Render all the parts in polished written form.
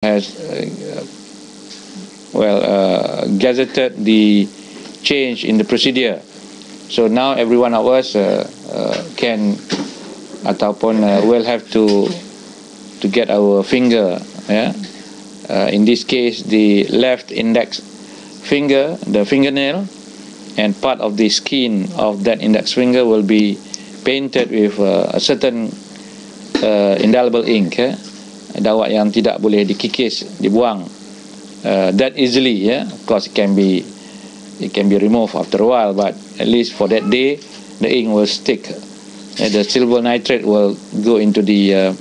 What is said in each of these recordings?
has gazetted the change in the procedure. So now every one of us can ataupun will have to get our finger, in this case the left index finger, the fingernail, and part of the skin of that index finger will be painted with a certain indelible ink, dawat yang tidak boleh dikikis, dibuang that easily, of course it can be removed after a while, but at least for that day the ink will stick. The silver nitrate will go into the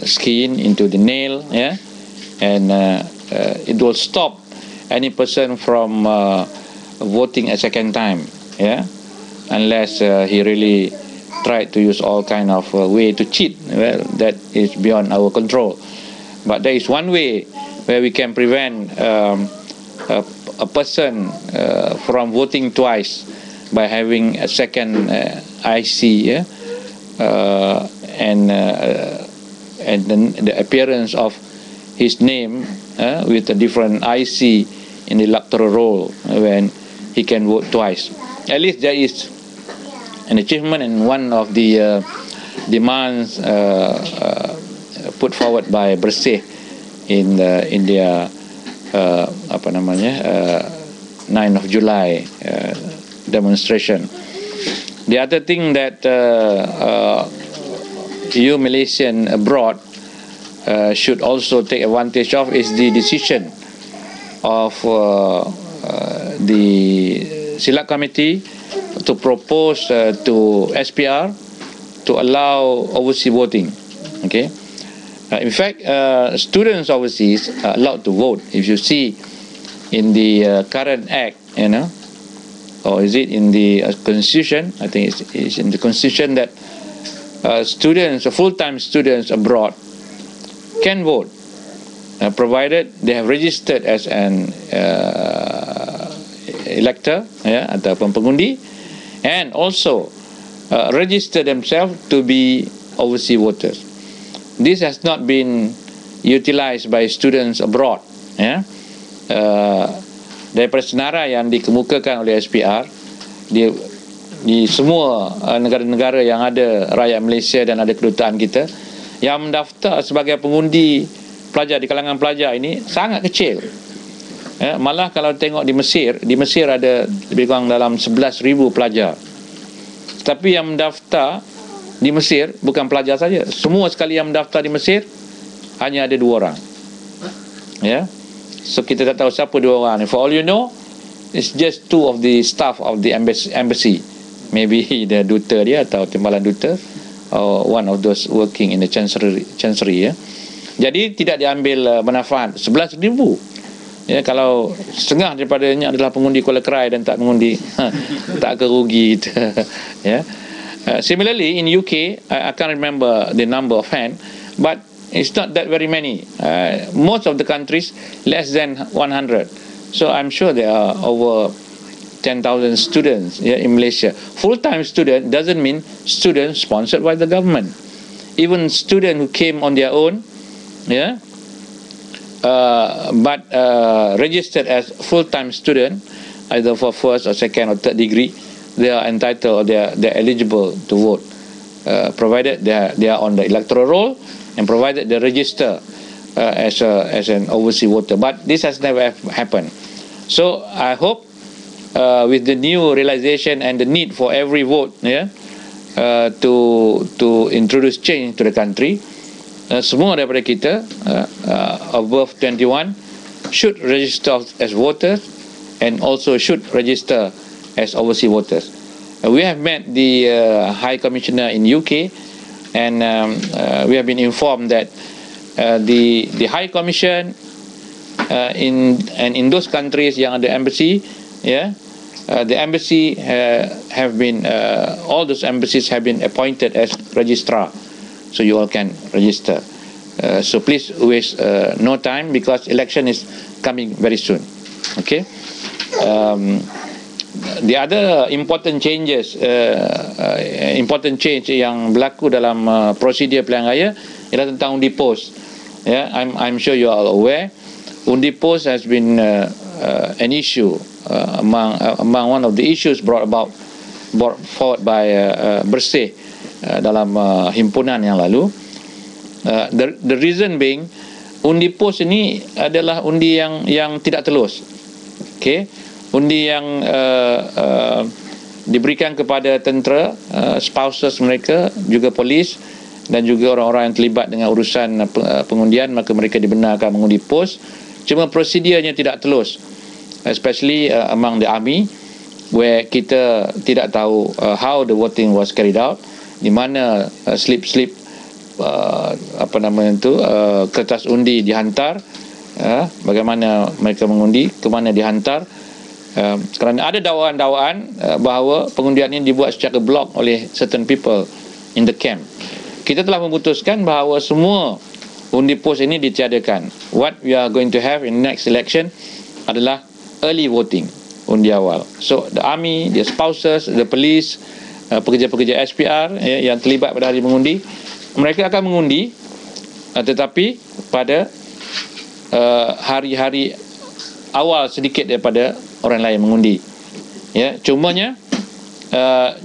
skin, into the nail, and it will stop any person from voting a second time, unless he really tried to use all kind of way to cheat. Well, that is beyond our control. But there is one way where we can prevent a person from voting twice by having a second IC, and the appearance of his name with a different IC in the electoral roll when he can vote twice. At least there is an achievement, and one of the demands put forward by Bersih in their 9th of July demonstration. The other thing that you Malaysian abroad should also take advantage of is the decision of the Select Committee to propose to SPR to allow overseas voting. Okay. In fact, students overseas are allowed to vote. If you see in the current act, or is it in the constitution? I think it's in the constitution that students, full-time students abroad, can vote, provided they have registered as an elector, ataupun pengundi, and also register themselves to be overseas voters. This has not been utilized by students abroad. Daripada senarai yang dikemukakan oleh SPR di semua negara-negara yang ada rakyat Malaysia dan ada kedutaan kita, yang mendaftar sebagai pengundi pelajar di kalangan pelajar ini sangat kecil. Malah kalau tengok di Mesir ada lebih kurang dalam 11,000 pelajar. Tapi yang mendaftar di Mesir bukan pelajar saja. Semua sekali yang mendaftar di Mesir hanya ada 2 orang. So kita tak tahu siapa 2 orang ni. For all you know, it's just 2 of the staff of the embassy. Maybe the duta dia atau timbalan duta, or one of those working in the chancery. Jadi tidak diambil manfaat 11,000. Kalau setengah daripadanya adalah pengundi Kuala Krai dan tak mengundi, tak kerugi kita. Similarly in UK, I can't remember the number of hand, but it's not that very many. Most of the countries less than 100. So I'm sure there are over 10,000 students in Malaysia. Full-time student doesn't mean students sponsored by the government. Even students who came on their own, but registered as full-time student, either for first or second or third degree, they are entitled, or they are eligible to vote, provided they are on the electoral roll and provided they register as an overseas voter. But this has never happened. So I hope with the new realization and the need for every vote, to introduce change to the country, semua daripada kita above 21 should register as voters and also should register as overseas voters. We have met the High Commissioner in UK, and we have been informed that the High Commission in those countries yang ada embassy, the embassy have been all those embassies have been appointed as registrar, so you all can register. So please waste no time, because election is coming very soon. Okay. The other important change yang berlaku dalam prosedur pilihan raya ialah tentang undi pos. Yeah, I'm sure you are all aware. Undi post has been an issue among one of the issues brought forward by Bersih dalam himpunan yang lalu. The reason being, undi pos ini adalah undi yang tidak telus. Okay, undi yang diberikan kepada tentera, spouses mereka, juga polis dan juga orang-orang yang terlibat dengan urusan pengundian, maka mereka dibenarkan mengundi pos. Cuma prosedurnya tidak telus, especially among the army, where kita tidak tahu how the voting was carried out, di mana slip kertas undi dihantar, bagaimana mereka mengundi, ke mana dihantar, kerana ada dakwaan-dakwaan bahawa pengundian ini dibuat secara blok oleh certain people in the camp. Kita telah memutuskan bahawa semua undi pos ini ditiadakan. What we are going to have in next election adalah early voting, undi awal. So the army, the spouses, the police, pekerja-pekerja SPR yang terlibat pada hari mengundi, mereka akan mengundi, tetapi pada hari-hari awal sedikit daripada orang lain mengundi. Ya, cumanya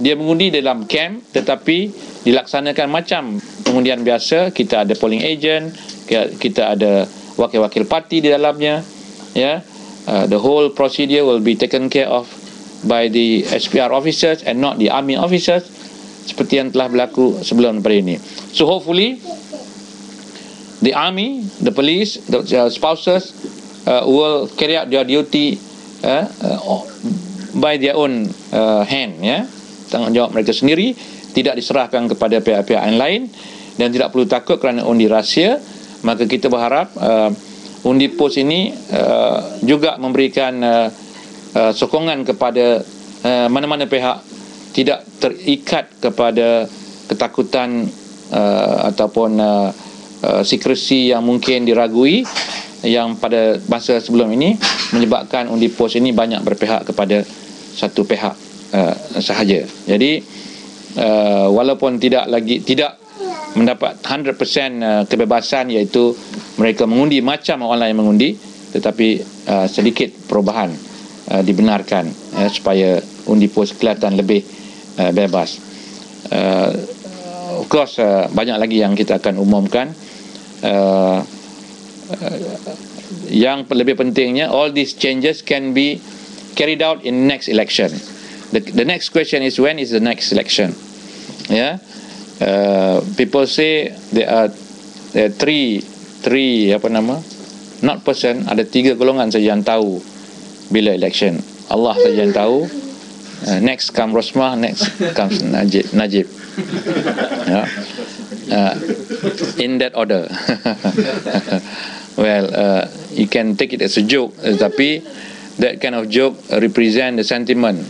dia mengundi dalam camp, tetapi dilaksanakan macam pengundian biasa. Kita ada polling agent, kita ada wakil-wakil parti di dalamnya. Ya, the whole procedure will be taken care of by the SPR officers and not the army officers, seperti yang telah berlaku sebelum daripada ini. So hopefully the army, the police, the spouses will carry out their duty by their own hand, ya, tanggungjawab mereka sendiri, tidak diserahkan kepada pihak-pihak yang lain, dan tidak perlu takut kerana undi rahsia. Maka kita berharap undi pos ini juga memberikan sokongan kepada mana-mana pihak tidak terikat kepada ketakutan ataupun sekresi yang mungkin diragui, yang pada masa sebelum ini menyebabkan undi pos ini banyak berpihak kepada satu pihak sahaja. Jadi walaupun tidak mendapat 100% kebebasan, iaitu mereka mengundi macam orang lain mengundi, tetapi sedikit perubahan dibenarkan supaya undi pos kelihatan lebih bebas. Of course banyak lagi yang kita akan umumkan. Yang lebih pentingnya, all these changes can be carried out in next election. The next question is, when is the next election? Yeah, people say there are three not person, ada 3 golongan saja yang tahu bila election. Allah saja yang tahu. Next comes Rosmah, next comes Najib. Yeah. In that order. Well, you can take it as a joke, tapi that kind of joke represent the sentiment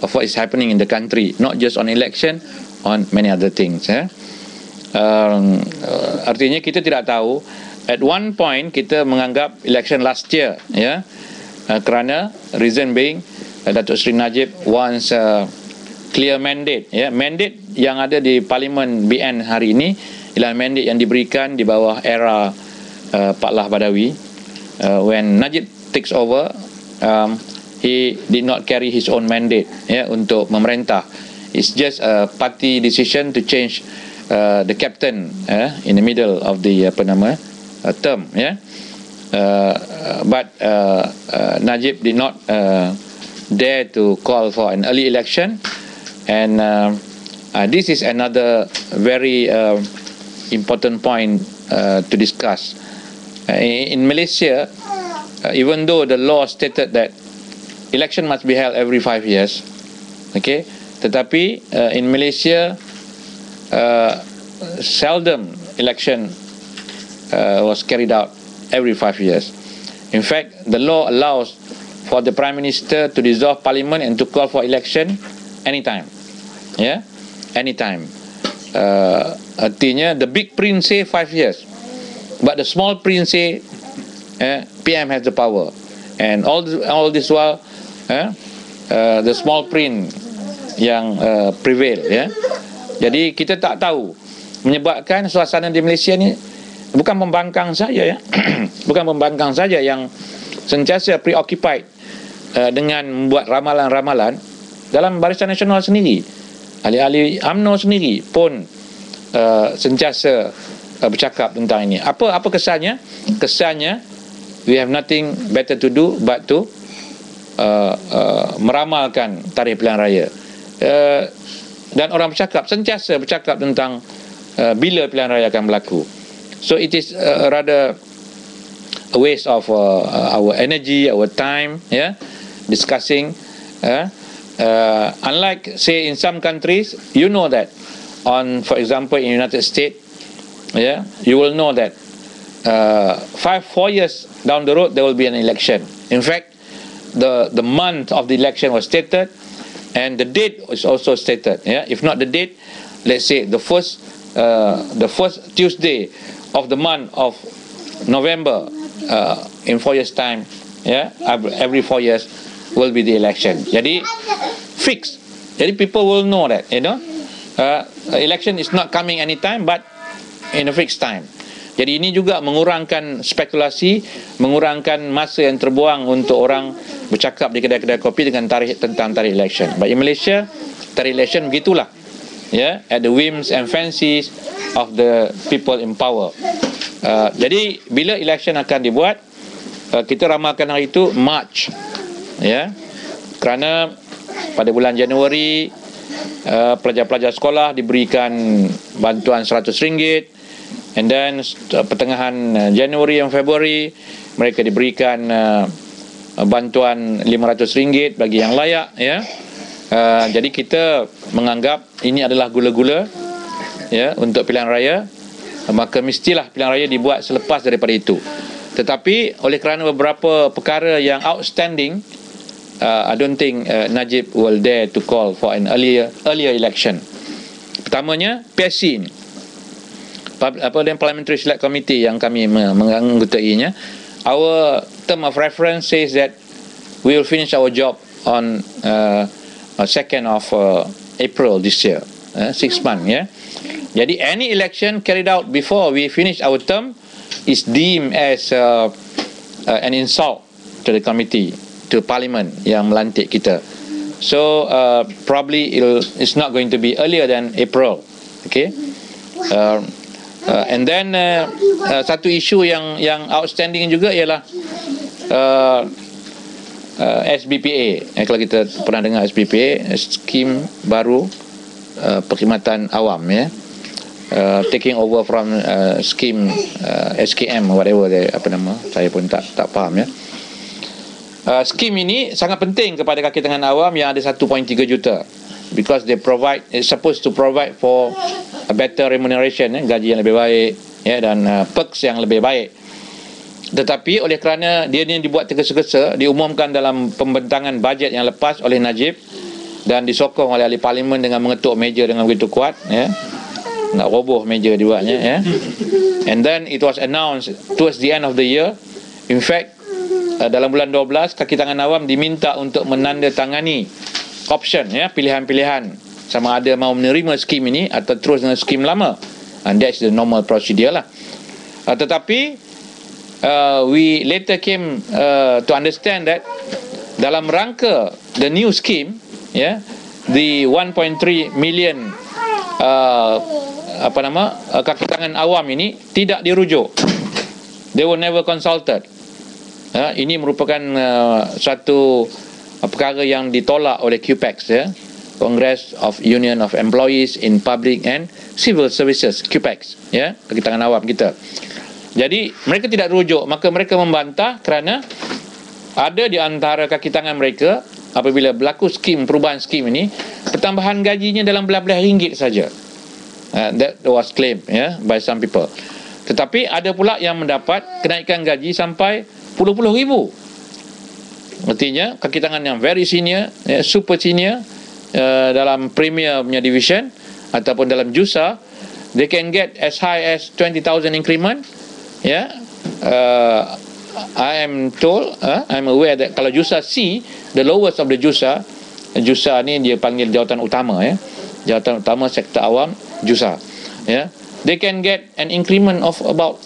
of what is happening in the country, not just on election, on many other things. Artinya kita tidak tahu. At one point kita menganggap election last year, kerana reason being Datuk Seri Najib wants a clear mandate. Mandate yang ada di Parlimen BN hari ini ialah mandate yang diberikan di bawah era Pak Lah Badawi. When Najib takes over, he did not carry his own mandate untuk memerintah. It's just a party decision to change the captain in the middle of the term. But Najib did not dare to call for an early election, and this is another very important point to discuss. In Malaysia, even though the law stated that election must be held every 5 years, okay, tetapi in Malaysia seldom election was carried out every 5 years. In fact, the law allows for the Prime Minister to dissolve Parliament and to call for election anytime. Anytime. Artinya the big prince say 5 years, but the small prince say PM has the power, and all this while the small prince yang prevail. Jadi kita tak tahu, menyebabkan suasana di Malaysia ni bukan pembangkang saja ya, bukan pembangkang saja yang sentiasa preoccupied dengan membuat ramalan-ramalan. Dalam Barisan Nasional sendiri, ahli-ahli UMNO sendiri pun sentiasa bercakap tentang ini. Apa kesannya? Kesannya we have nothing better to do but to meramalkan tarikh pilihan raya. Dan orang sentiasa bercakap tentang bila pilihan raya akan berlaku. So it is rather a waste of our energy, our time, discussing. Unlike, say, in some countries, you know that for example, in United States, you will know that 4 years down the road there will be an election. In fact, the month of the election was stated, and the date is also stated. If not the date, let's say the first Tuesday of the month of November in 4 years time, every 4 years will be the election. Jadi fixed. Jadi people will know that, election is not coming anytime but in a fixed time. Jadi ini juga mengurangkan spekulasi, mengurangkan masa yang terbuang untuk orang bercakap di kedai-kedai kopi tentang tarikh election. But in Malaysia, tarikh election begitulah, at the whims and fancies of the people in power. Jadi bila election akan dibuat, kita ramalkan hari itu March, kerana pada bulan Januari pelajar-pelajar sekolah diberikan bantuan RM100, and then pertengahan Januari dan Februari mereka diberikan bantuan RM500 bagi yang layak, jadi kita menganggap ini adalah gula-gula untuk pilihan raya, maka mestilah pilihan raya dibuat selepas daripada itu. Tetapi oleh kerana beberapa perkara yang outstanding, I don't think Najib will dare to call for an earlier election. Pertamanya PSC ini, Parliamentary Select Committee yang kami menganggotainya. Our term of reference says that we will finish our job on 2nd of April this year, 6 months. Jadi any election carried out before we finish our term is deemed as an insult to the committee, to Parliament yang melantik kita. So probably it's not going to be earlier than April. Okay. And then satu isu yang outstanding juga ialah SBPA. Kalau kita pernah dengar SBPA, skim baru perkhidmatan awam, taking over from scheme SKM whatever saya pun tak faham. Skim ini sangat penting kepada kaki tangan awam yang ada 1.3 juta, because it's supposed to provide for a better remuneration, gaji yang lebih baik, dan perks yang lebih baik. Tetapi oleh kerana dia ni dibuat tergesa-gesa, diumumkan dalam pembentangan bajet yang lepas oleh Najib dan disokong oleh ahli parlimen dengan mengetuk meja dengan begitu kuat, nak roboh meja dibuatnya, and then it was announced towards the end of the year. In fact, dalam bulan 12 kaki tangan awam diminta untuk menandatangani option, pilihan-pilihan sama ada mau menerima skim ini atau terus dengan skim lama, and that's the normal procedure lah. Tetapi we later came to understand that dalam rangka the new scheme, the 1.3 million kaki tangan awam ini tidak dirujuk. They were never consulted. Ini merupakan satu perkara yang ditolak oleh QPEX, Congress of Union of Employees in Public and Civil Services, QPEX, kaki tangan awam kita. Jadi mereka tidak rujuk, maka mereka membantah kerana ada di antara kaki tangan mereka apabila berlaku perubahan skim ini, pertambahan gajinya dalam belas-belas ringgit saja. That was claimed by some people. Tetapi ada pula yang mendapat kenaikan gaji sampai puluh-puluh ribu. Artinya kaki tangan yang very senior, super senior, dalam premier punya division ataupun dalam JUSA, they can get as high as 20,000 increment. I am told, I'm aware that kalau JUSA C, the lowest of the JUSA ni dia panggil jawatan utama, jawatan utama sektor awam, JUSA, they can get an increment of about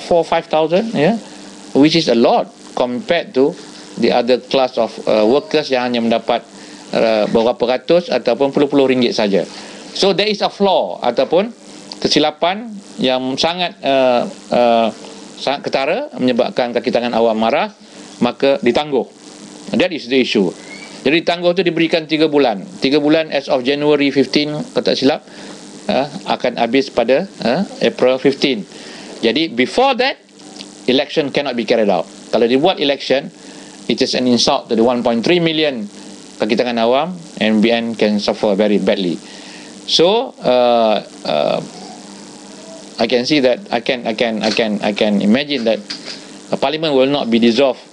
4,000-5,000, which is a lot compared to the other class of workers yang hanya mendapat beberapa ratus ataupun puluh-puluh ringgit saja. So there is a flaw ataupun kesilapan yang sangat sangat ketara, menyebabkan kaki tangan awam marah, maka ditangguh. That is the issue. Jadi ditangguh tu diberikan 3 bulan. 3 bulan as of January 15, kalau tak silap, akan habis pada April 15. Jadi before that, election cannot be carried out. Kalau dibuat election, it is an insult to the 1.3 million kaki tangan awam, and NBN can suffer very badly. So I can see that I can imagine that Parliament will not be dissolved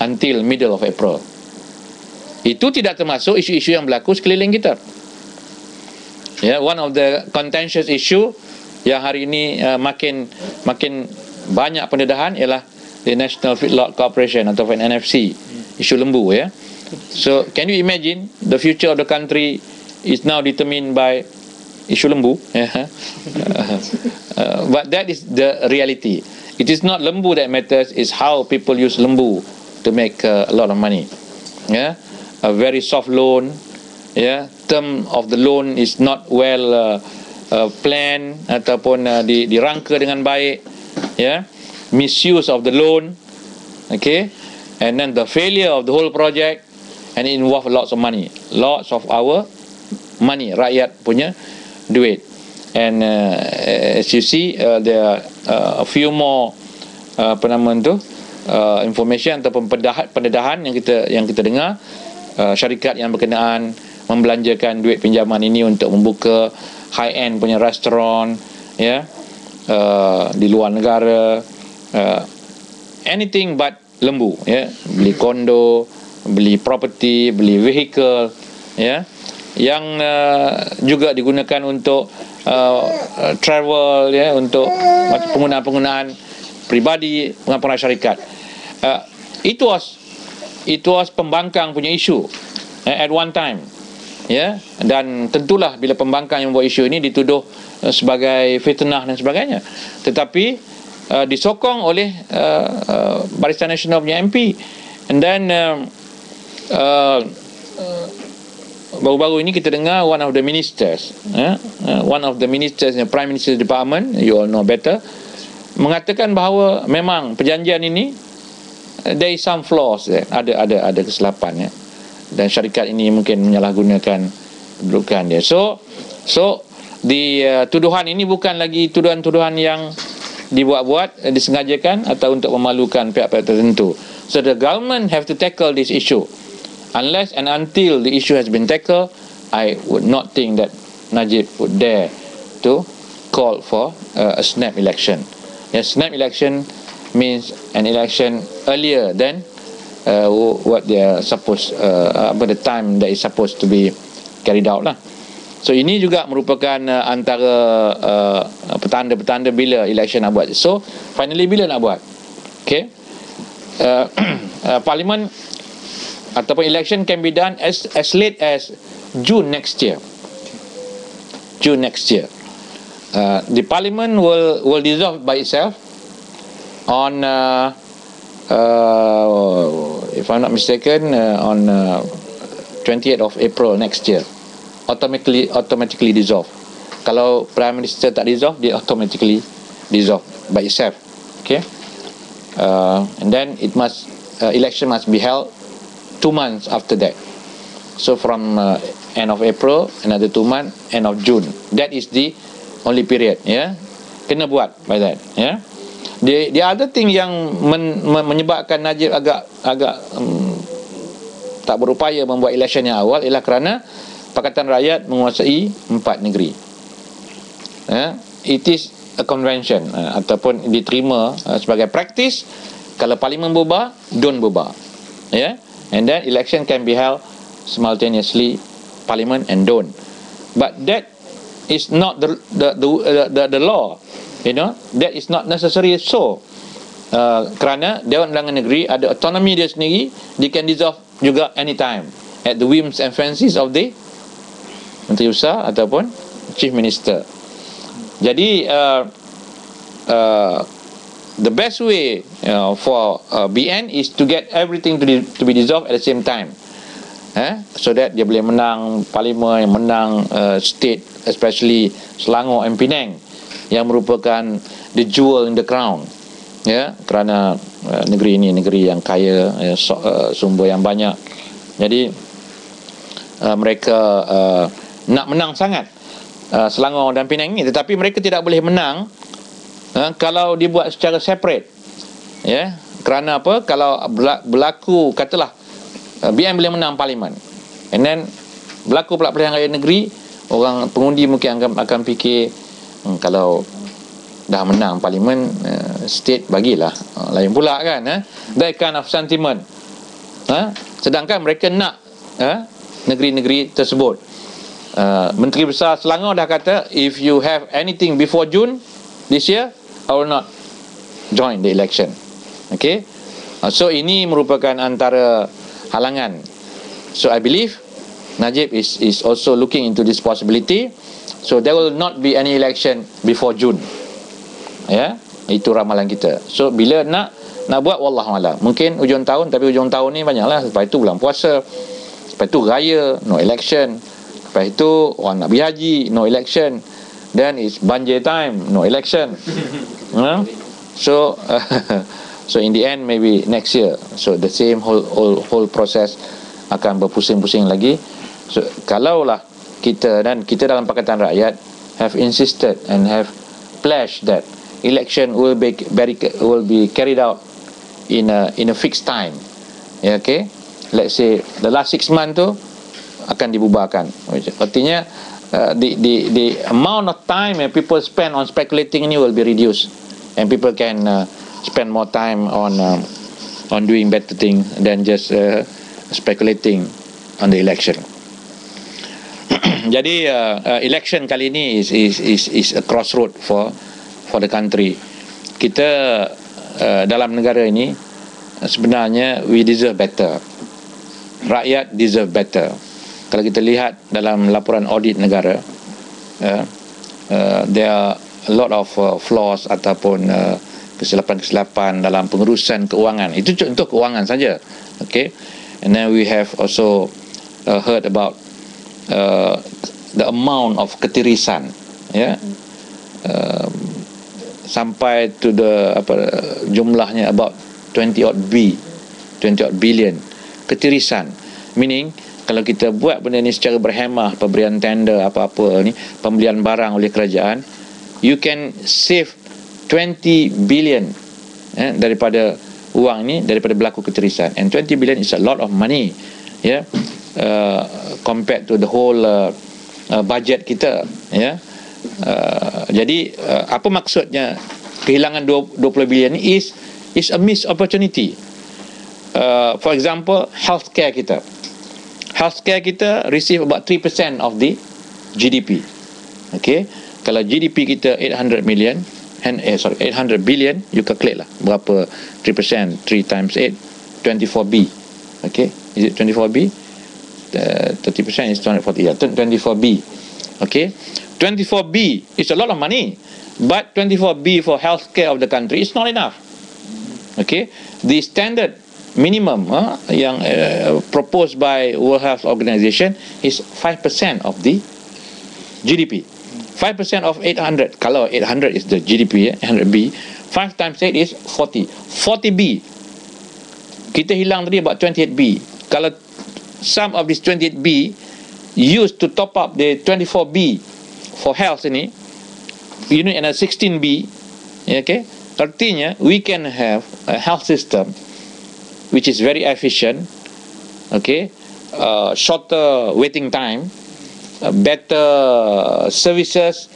until middle of April. Itu tidak termasuk isu-isu yang berlaku sekeliling kita. One of the contentious issue yang hari ini makin banyak pendedahan ialah the National Feedlot Corporation atau NFC, isu lembu. So can you imagine the future of the country is now determined by isu lembu? But that is the reality. It is not lembu that matters, it's how people use lembu to make a lot of money. A very soft loan, term of the loan is not well planned ataupun dirangka dengan baik, misuse of the loan, and then the failure of the whole project, and it involve lots of money, lots of our money, rakyat punya duit. And as you see, there are a few more information ataupun pendedahan yang kita dengar. Syarikat yang berkenaan membelanjakan duit pinjaman ini untuk membuka high-end punya restoran, di luar negara, anything but lembu, beli kondo, beli property, beli vehicle, yang juga digunakan untuk travel, untuk penggunaan pribadi, penggunaan syarikat. It was pembangkang punya isu at one time, dan tentulah bila pembangkang yang buat isu ini dituduh sebagai fitnah dan sebagainya, tetapi disokong oleh Barisan Nasional punya MP. And then baru-baru ini kita dengar one of the ministers in the Prime Minister's Department, you all know better, mengatakan bahawa memang perjanjian ini there is some flaws, ada kesilapan, dan syarikat ini mungkin menyalahgunakan kedudukan dia. So tuduhan ini bukan lagi tuduhan-tuduhan yang dibuat-buat, disengajakan atau untuk memalukan pihak-pihak tertentu. So the government have to tackle this issue. Unless and until the issue has been tackled, I would not think that Najib would dare to call for a snap election. Snap election means an election earlier than what they are supposed, the time that is supposed to be carried out lah. So ini juga merupakan antara petanda-petanda bila election nak buat. So finally bila nak buat? Parliament ataupun election can be done as late as June next year. The Parliament will dissolve by itself on if I'm not mistaken on 28th of April next year. Automatically dissolve. Kalau Prime Minister tak dissolve, dia automatically dissolve by itself. And then election must be held 2 months after that. So from end of April, another 2 months, end of June. That is the only period. Kena buat by that. The other thing yang menyebabkan Najib agak tak berupaya membuat election yang awal ialah kerana Pakatan Rakyat menguasai 4 negeri. It is a convention ataupun diterima sebagai praktis. Kalau Parlimen bubar, don't bubar. And then election can be held simultaneously, Parliament and don't. But that is not the law. That is not necessary so. Kerana Dewan Undangan Negeri ada autonomi dia sendiri, they can dissolve juga anytime at the whims and fancies of the Menteri Besar ataupun Chief Minister. Jadi the best way for BN is to get everything to be dissolved at the same time, so that dia boleh menang parlimen, menang state, especially Selangor and Penang, yang merupakan the jewel in the crown, kerana negeri ini negeri yang kaya, sumber yang banyak. Jadi mereka nak menang sangat Selangor dan Penang ini, tetapi mereka tidak boleh menang kalau dibuat secara separate, kerana apa? Kalau berlaku, katalah BN boleh menang parlimen, and then berlaku pula pilihan raya negeri, orang pengundi mungkin akan fikir, kalau dah menang parlimen, state bagilah, lain pula kan, that kind of sentiment. Sedangkan mereka nak negeri-negeri tersebut. Menteri Besar Selangor dah kata, if you have anything before June this year, I will not join the election. Okay, so ini merupakan antara halangan. So I believe Najib is also looking into this possibility. So there will not be any election before June. Itu ramalan kita. So bila nak buat, wallahualam, mungkin hujung tahun, tapi hujung tahun ni banyaklah. Lepas itu bulan puasa, lepas itu raya, no election. Lepas itu orang nak pergi haji, no election. Then it's banjir time, no election. So in the end maybe next year, so the same whole process akan berpusing-pusing lagi. So kalaulah kita dalam Pakatan Rakyat have insisted and have pledged that election will be carried out in a fixed time, okay, let's say the last 6 months tu akan dibubarkan. Artinya the amount of time yang people spend on speculating ini will be reduced, and people can spend more time on doing better thing than just speculating on the election. Jadi election kali ini is a crossroad for the country. Kita dalam negara ini sebenarnya we deserve better. Rakyat deserve better. Kalau kita lihat dalam laporan audit negara, there are a lot of flaws ataupun kesilapan-kesilapan dalam pengurusan keuangan. Itu contoh keuangan saja. Okay, and then we have also heard about the amount of ketirisan, sampai to the jumlahnya about 20 odd billion ketirisan. Meaning kalau kita buat benda ni secara berhemah, pemberian tender apa-apa ni, pembelian barang oleh kerajaan, you can save 20 billion daripada uang ni, daripada berlaku ketirisan. And 20 billion is a lot of money, compared to the whole budget kita, jadi apa maksudnya kehilangan 20 billion ni is a missed opportunity. For example, healthcare kita receive about 3% of the GDP. Okay, kalau GDP kita 800 billion, you calculate lah berapa 3%, 3 times 8, 24B. Okay, is it 24B? 30% is 240, 24B. Okay, 24B is a lot of money, but 24B for healthcare of the country is not enough. Okay, the standard minimum yang proposed by World Health Organization is 5% of the GDP. 5% of 800. Kalau 800 is the GDP, 100B, 5 times 8 is 40. 40B. Kita hilang tadi about 28B. Kalau some of this 28B used to top up the 24B for health ini, you need another 16B. Okay, artinya we can have a health system which is very efficient, okay, shorter waiting time, better services,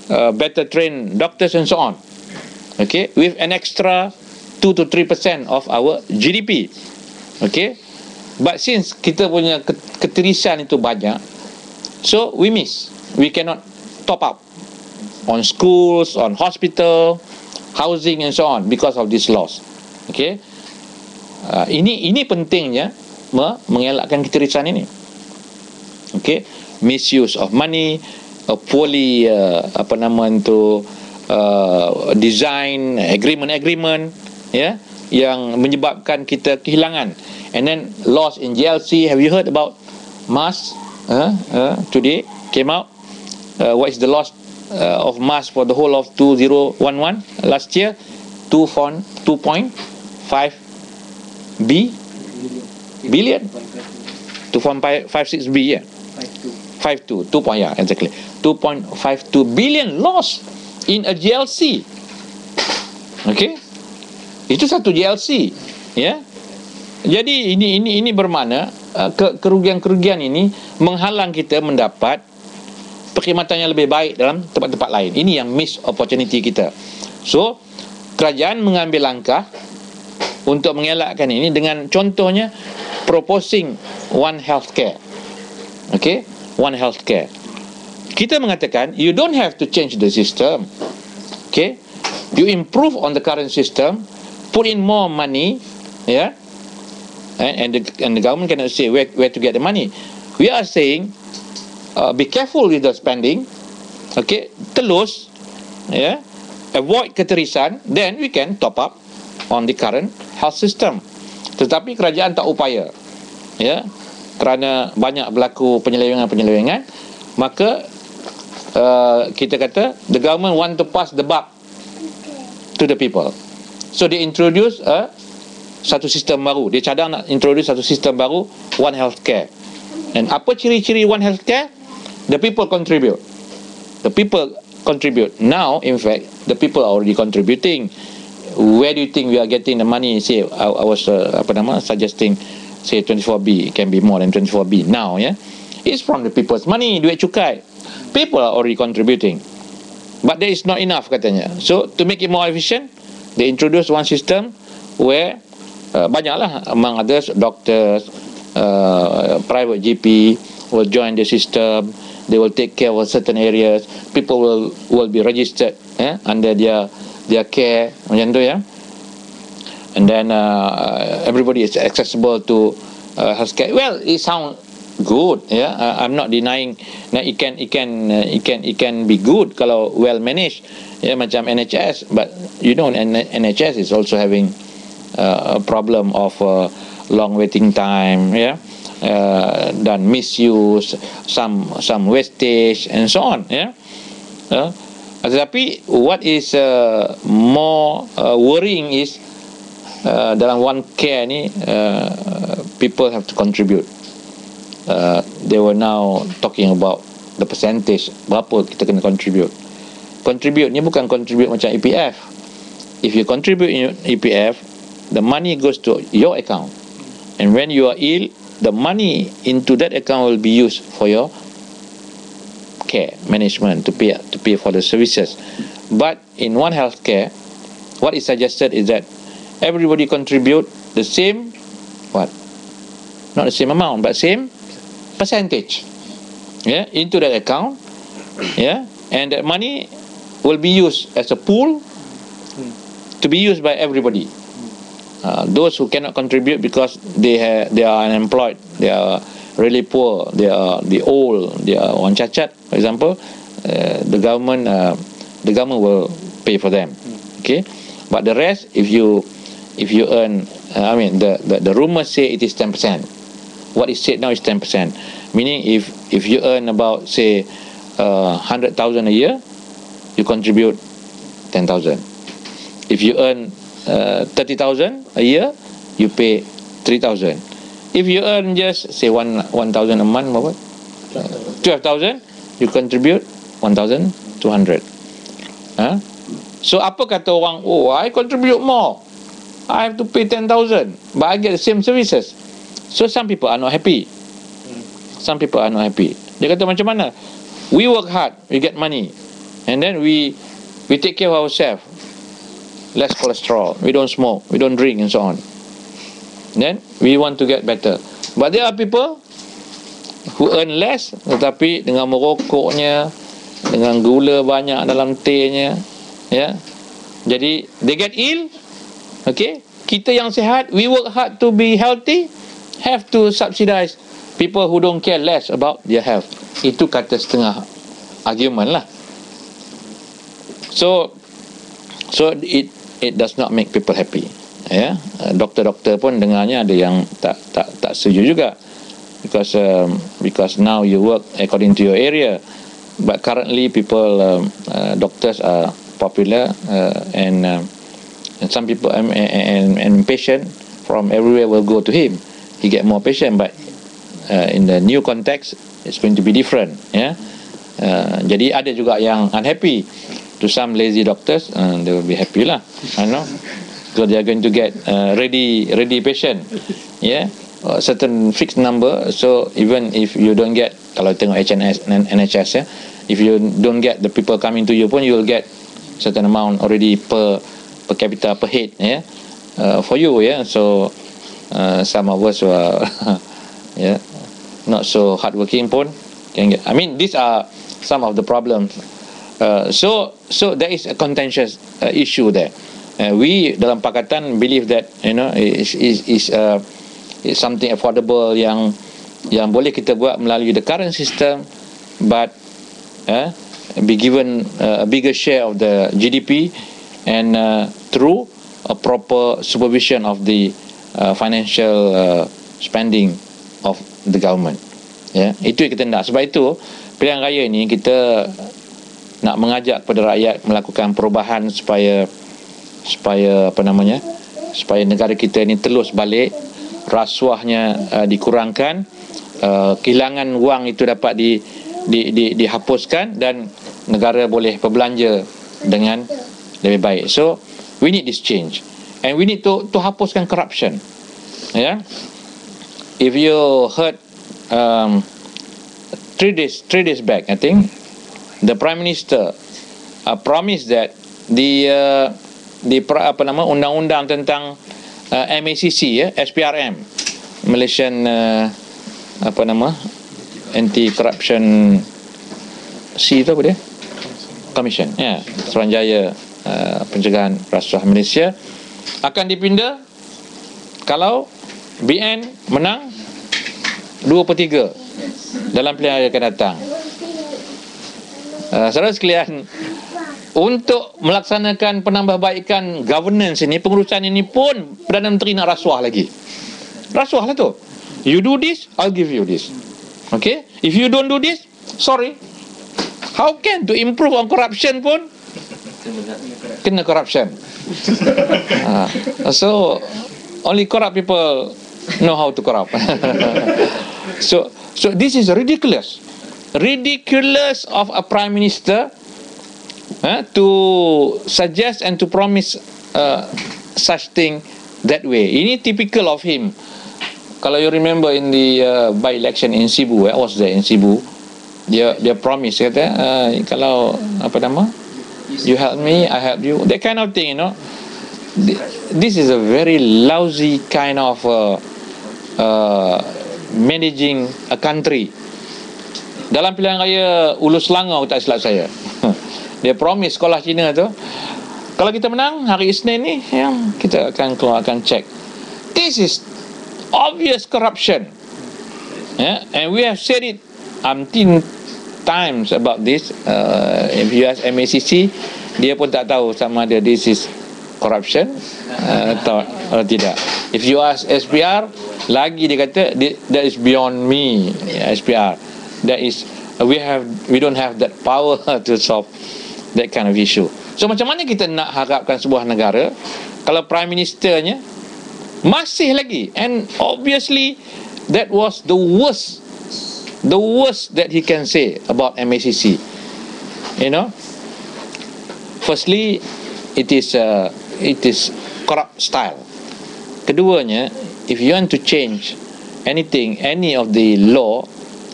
better trained doctors and so on, okay, with an extra 2 to 3% of our GDP. Okay, but since kita punya ketirisan itu banyak, so we cannot top up on schools, on hospital, housing and so on because of this loss. Okay, ini pentingnya mengelakkan ketirisan ini. Okay, misuse of money, poorly design agreement, ya, yang menyebabkan kita kehilangan. And then loss in GLC. Have you heard about MAS? Today came out. What is the loss of MAS for the whole of 2011 last year? 2.5 billion. 2.56 B, yeah. 52. Yeah, exactly. 2.52 billion loss in a GLC. Okay, itu satu GLC, ya. Jadi ini bermakna kerugian-kerugian ini menghalang kita mendapat perkhidmatan yang lebih baik dalam tempat-tempat lain. Ini yang miss opportunity kita. So, kerajaan mengambil langkah untuk mengelakkan ini dengan contohnya proposing One Healthcare. Okay, One Healthcare. Kita mengatakan you don't have to change the system. Okay, you improve on the current system, put in more money, yeah, and the government cannot say where to get the money. We are saying be careful with the spending. Okay, telus, yeah, avoid keterisan, then we can top up on the current health system. Tetapi kerajaan tak upaya, ya, kerana banyak berlaku penyelewengan, maka kita kata the government want to pass the buck to the people. So they introduce satu sistem baru. Dia cadang nak introduce satu sistem baru, One Healthcare. Dan apa ciri-ciri One Healthcare? The people contribute. The people contribute. Now, in fact, the people are already contributing. Where do you think we are getting the money? Say, I was suggesting, say 24B, it can be more than 24B now, yeah. It's from the people's money, duit cukai. People are already contributing. But that is not enough, katanya. So, to make it more efficient, they introduce one system where banyaklah, among others, doctors, private GP will join the system. They will take care of certain areas. People will be registered under their care, macam tu, ya. And then everybody is accessible to healthcare. Well, it sounds good, yeah. I'm not denying that it can be good kalau well managed, ya, macam NHS. But you know, NHS is also having a problem of long waiting time, yeah, dan misuse, some wastage and so on, yeah. Tetapi what is more worrying is dalam one care ni people have to contribute. They were now talking about the percentage, berapa kita kena contribute. Contribute ni bukan contribute macam EPF. If you contribute in EPF, the money goes to your account, and when you are ill, the money into that account will be used for your care management, to pay for the services. But in One Healthcare, what is suggested is that everybody contribute the same, not the same amount, but same percentage, yeah, into that account, yeah, and that money will be used as a pool to be used by everybody. Those who cannot contribute because they are unemployed, they are really poor, they are the old, they are orang cacat, for example, the government will pay for them. Okay, but the rest, if you earn, the rumors say it is 10%. What is said now is 10%. Meaning, if you earn about, say, 100,000 a year, you contribute 10,000. If you earn 30,000 a year, you pay 3,000. If you earn just, say, 1,000 a month, 12,000, you contribute 1,200. So apa kata orang? Oh, I contribute more, I have to pay 10,000, but I get the same services. So some people are not happy. Some people are not happy. Dia kata macam mana? We work hard, we get money, and then we take care of ourselves. Less cholesterol, we don't smoke, we don't drink, and so on. Then we want to get better. But there are people who earn less, tetapi dengan merokoknya, dengan gula banyak dalam tehnya, ya. Jadi they get ill. Okay, kita yang sihat, we work hard to be healthy, have to subsidize people who don't care less about their health. Itu kata setengah argument lah. So So it does not make people happy. Ya, doktor-doktor pun dengarnya ada yang tak setuju juga, because now you work according to your area, but currently people doctors are popular, and some people and patient from everywhere will go to him. He get more patient, but in the new context it's going to be different. Ya, jadi ada juga yang unhappy. To some lazy doctors, they will be happy lah, I know. So they are going to get ready patient, yeah, certain fixed number. So even if you don't get, kalau tengok NHS, yeah, if you don't get the people coming to you pun, you will get certain amount already per capita, per head, yeah, for you, yeah. So some of us were yeah, not so hardworking pun can get. I mean, these are some of the problems. So there is a contentious issue there. We dalam pakatan believe that, you know, is something affordable yang boleh kita buat melalui the current system, but be given a bigger share of the GDP, and through a proper supervision of the financial spending of the government. Ya, itu yang kita nak. Sebab itu pilihan raya ni kita nak mengajak kepada rakyat melakukan perubahan supaya supaya negara kita ni telus balik, rasuahnya dikurangkan, kehilangan wang itu dapat dihapuskan, dan negara boleh berbelanja dengan lebih baik. So we need this change, and we need to hapuskan corruption. Yeah, if you heard 3 days back, I think the Prime Minister promised that the undang-undang tentang MACC, ya, SPRM, Malaysian Anti-Corruption C tu apa dia? Commission, ya, Suruhanjaya Pencegahan Rasuah Malaysia, akan dipinda kalau BN menang 2/3 dalam pilihan raya akan datang. Saudara sekalian, untuk melaksanakan penambahbaikan governance ini, pengurusan ini pun Perdana Menteri nak rasuah lagi. Rasuah lah tu. You do this, I'll give you this. Okay? If you don't do this, sorry. How can to improve on corruption pun kena corruption. So only corrupt people know how to corrupt. So this is ridiculous of a Prime Minister to suggest and to promise such thing that way. Ini typical of him. Kalau you remember in the by-election in Cebu, I was there in Cebu, dia promise, kata kalau you help me, I help you, that kind of thing, you know. This is a very lousy kind of managing a country. Dalam pilihan raya Ulu Selangor, tak silap saya, dia promise sekolah Cina tu, kalau kita menang hari Isnin ni, yang kita akan keluarkan cek. This is obvious corruption, and we have said it umpteen times about this. If you ask MACC, dia pun tak tahu sama ada this is corruption atau tidak. If you ask SPR, lagi dia kata that is beyond me. SPR, that is we don't have that power to solve that kind of issue. So macam mana kita nak harapkan sebuah negara kalau Prime Ministernya masih lagi, and obviously that was the worst that he can say about MACC. You know, firstly, it is corrupt style. Keduanya, if you want to change anything, any of the law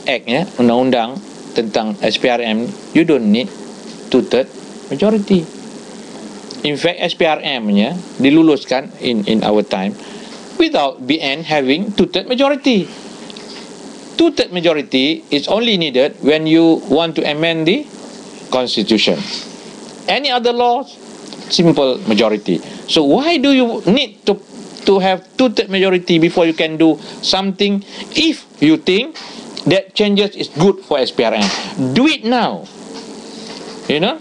act, undang-undang tentang SPRM, you don't need 2/3 majority. In fact, SPRM-nya diluluskan in our time without BN having 2/3 majority. 2/3 majority is only needed when you want to amend the constitution. Any other laws, simple majority. So why do you need to have 2/3 majority before you can do something if you think that changes is good for SPRM? Do it now. You know?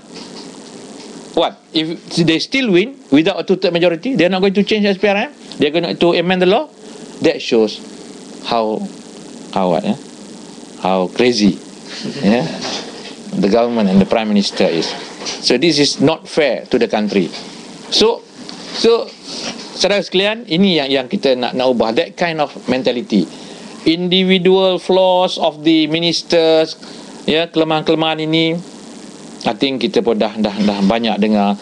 what? If they still win without a two-third majority, they're not going to change SPRM. They're going to amend the law. That shows how crazy the government and the Prime Minister is. So this is not fair to the country. So saudara sekalian, ini yang kita nak ubah, that kind of mentality. Individual flaws of the ministers, kelemahan-kelemahan ini, I think kita pun dah banyak dengar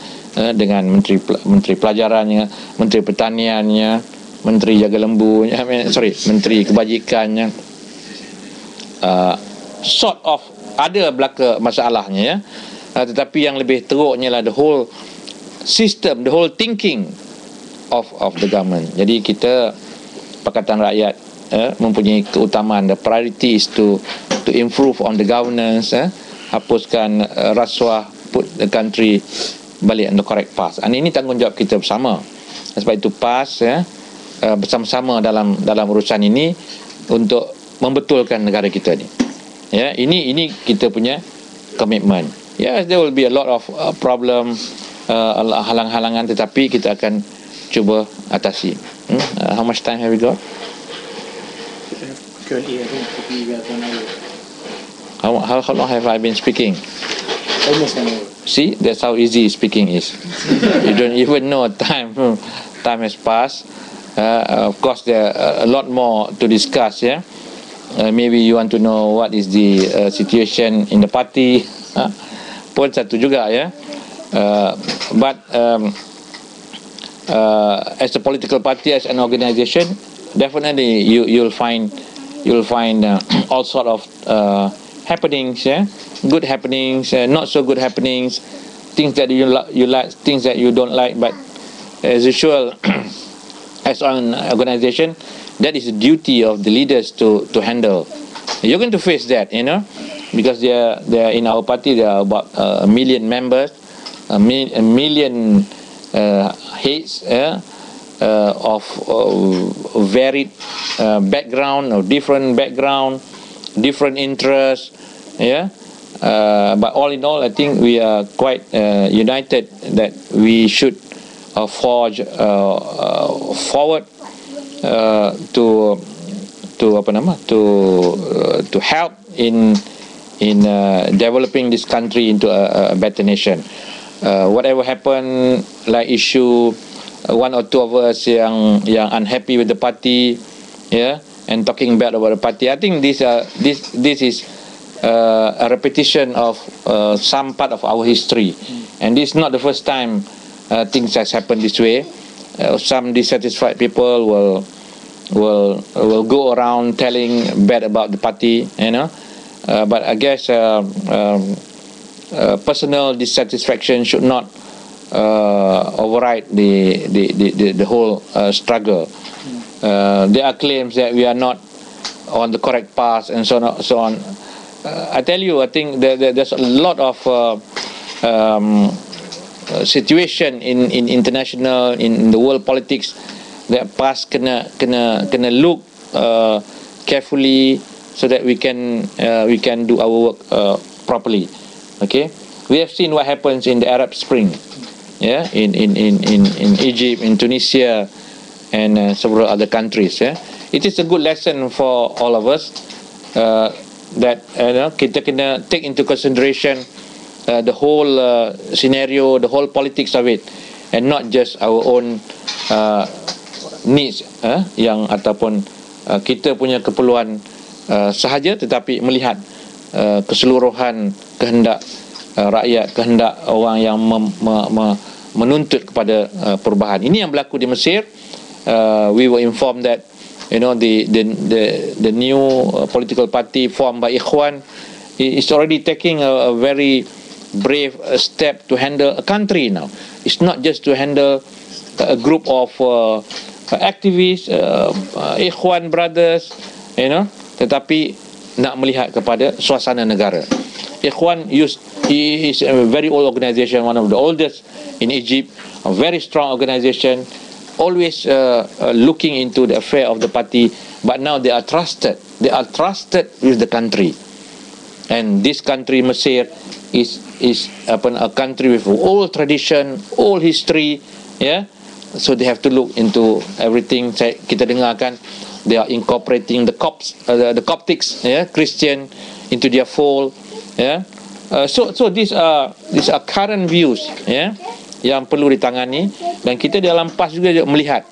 dengan menteri pelajarannya, menteri pertaniannya, menteri jaga lembu, menteri kebajikannya, sort of ada belaka masalahnya, tetapi yang lebih teruknya lah the whole system, the whole thinking of the government. Jadi kita Pakatan Rakyat mempunyai keutamaan, the priority is to improve on the governance, hapuskan rasuah, put the country balik on the correct path. Ini tanggungjawab kita bersama. Sebab itu PAS bersama-sama dalam urusan ini untuk membetulkan negara kita ni. Ini kita punya komitmen. Yes, there will be a lot of problem, halang-halangan, tetapi kita akan cuba atasi. How much time have we got? Currently, I think we have 1 hour. How long have I been speaking? Almost 1 hour. See, that's how easy speaking is. You don't even know time has passed. Of course, there are a lot more to discuss. Maybe you want to know what is the situation in the party. Pun satu juga, but as a political party, as an organisation, definitely you'll find all sort of happenings, good happenings, not so good happenings, things that you like, things that you don't like. But as usual, as an organisation, that is the duty of the leaders to handle. You're going to face that, because they are in our party. There are about 1 million members, a million heads of varied background, or different background, different interests. But all in all, I think we are quite united that we should forge forward to help in developing this country into a better nation. Whatever happen, like issue, one or two of us yang unhappy with the party, and talking bad about the party, I think this is a repetition of some part of our history, and this is not the first time things has happened this way. Some dissatisfied people will go around telling bad about the party, but I guess personal dissatisfaction should not override the whole struggle. There are claims that we are not on the correct path and so on. I tell you, I think there's a lot of situation in international, in the world politics, that PAS kena look carefully so that we can do our work properly. Okay, we have seen what happens in the Arab Spring, in Egypt, in Tunisia, and several other countries. It is a good lesson for all of us that kita kena take into consideration the whole scenario, the whole politics of it, and not just our own needs, yang ataupun kita punya keperluan sahaja, tetapi melihat keseluruhan kehendak rakyat, kehendak orang yang menuntut kepada perubahan. Ini yang berlaku di Mesir. We were informed that the new political party formed by Ikhwan is already taking a very brave step to handle a country now. It's not just to handle a group of activists, Ikhwan brothers, tetapi nak melihat kepada suasana negara. Ikhwan is a very old organisation, one of the oldest in Egypt, a very strong organisation, always looking into the affair of the party, but now they are trusted with the country, and this country, Mesir, is is a country with old tradition, old history, yeah. So they have to look into everything. Kita dengarkan they are incorporating the Coptics, yeah, Christian into their fold, yeah. So these are current views, yeah, yang perlu ditangani, dan kita dalam PAS juga melihat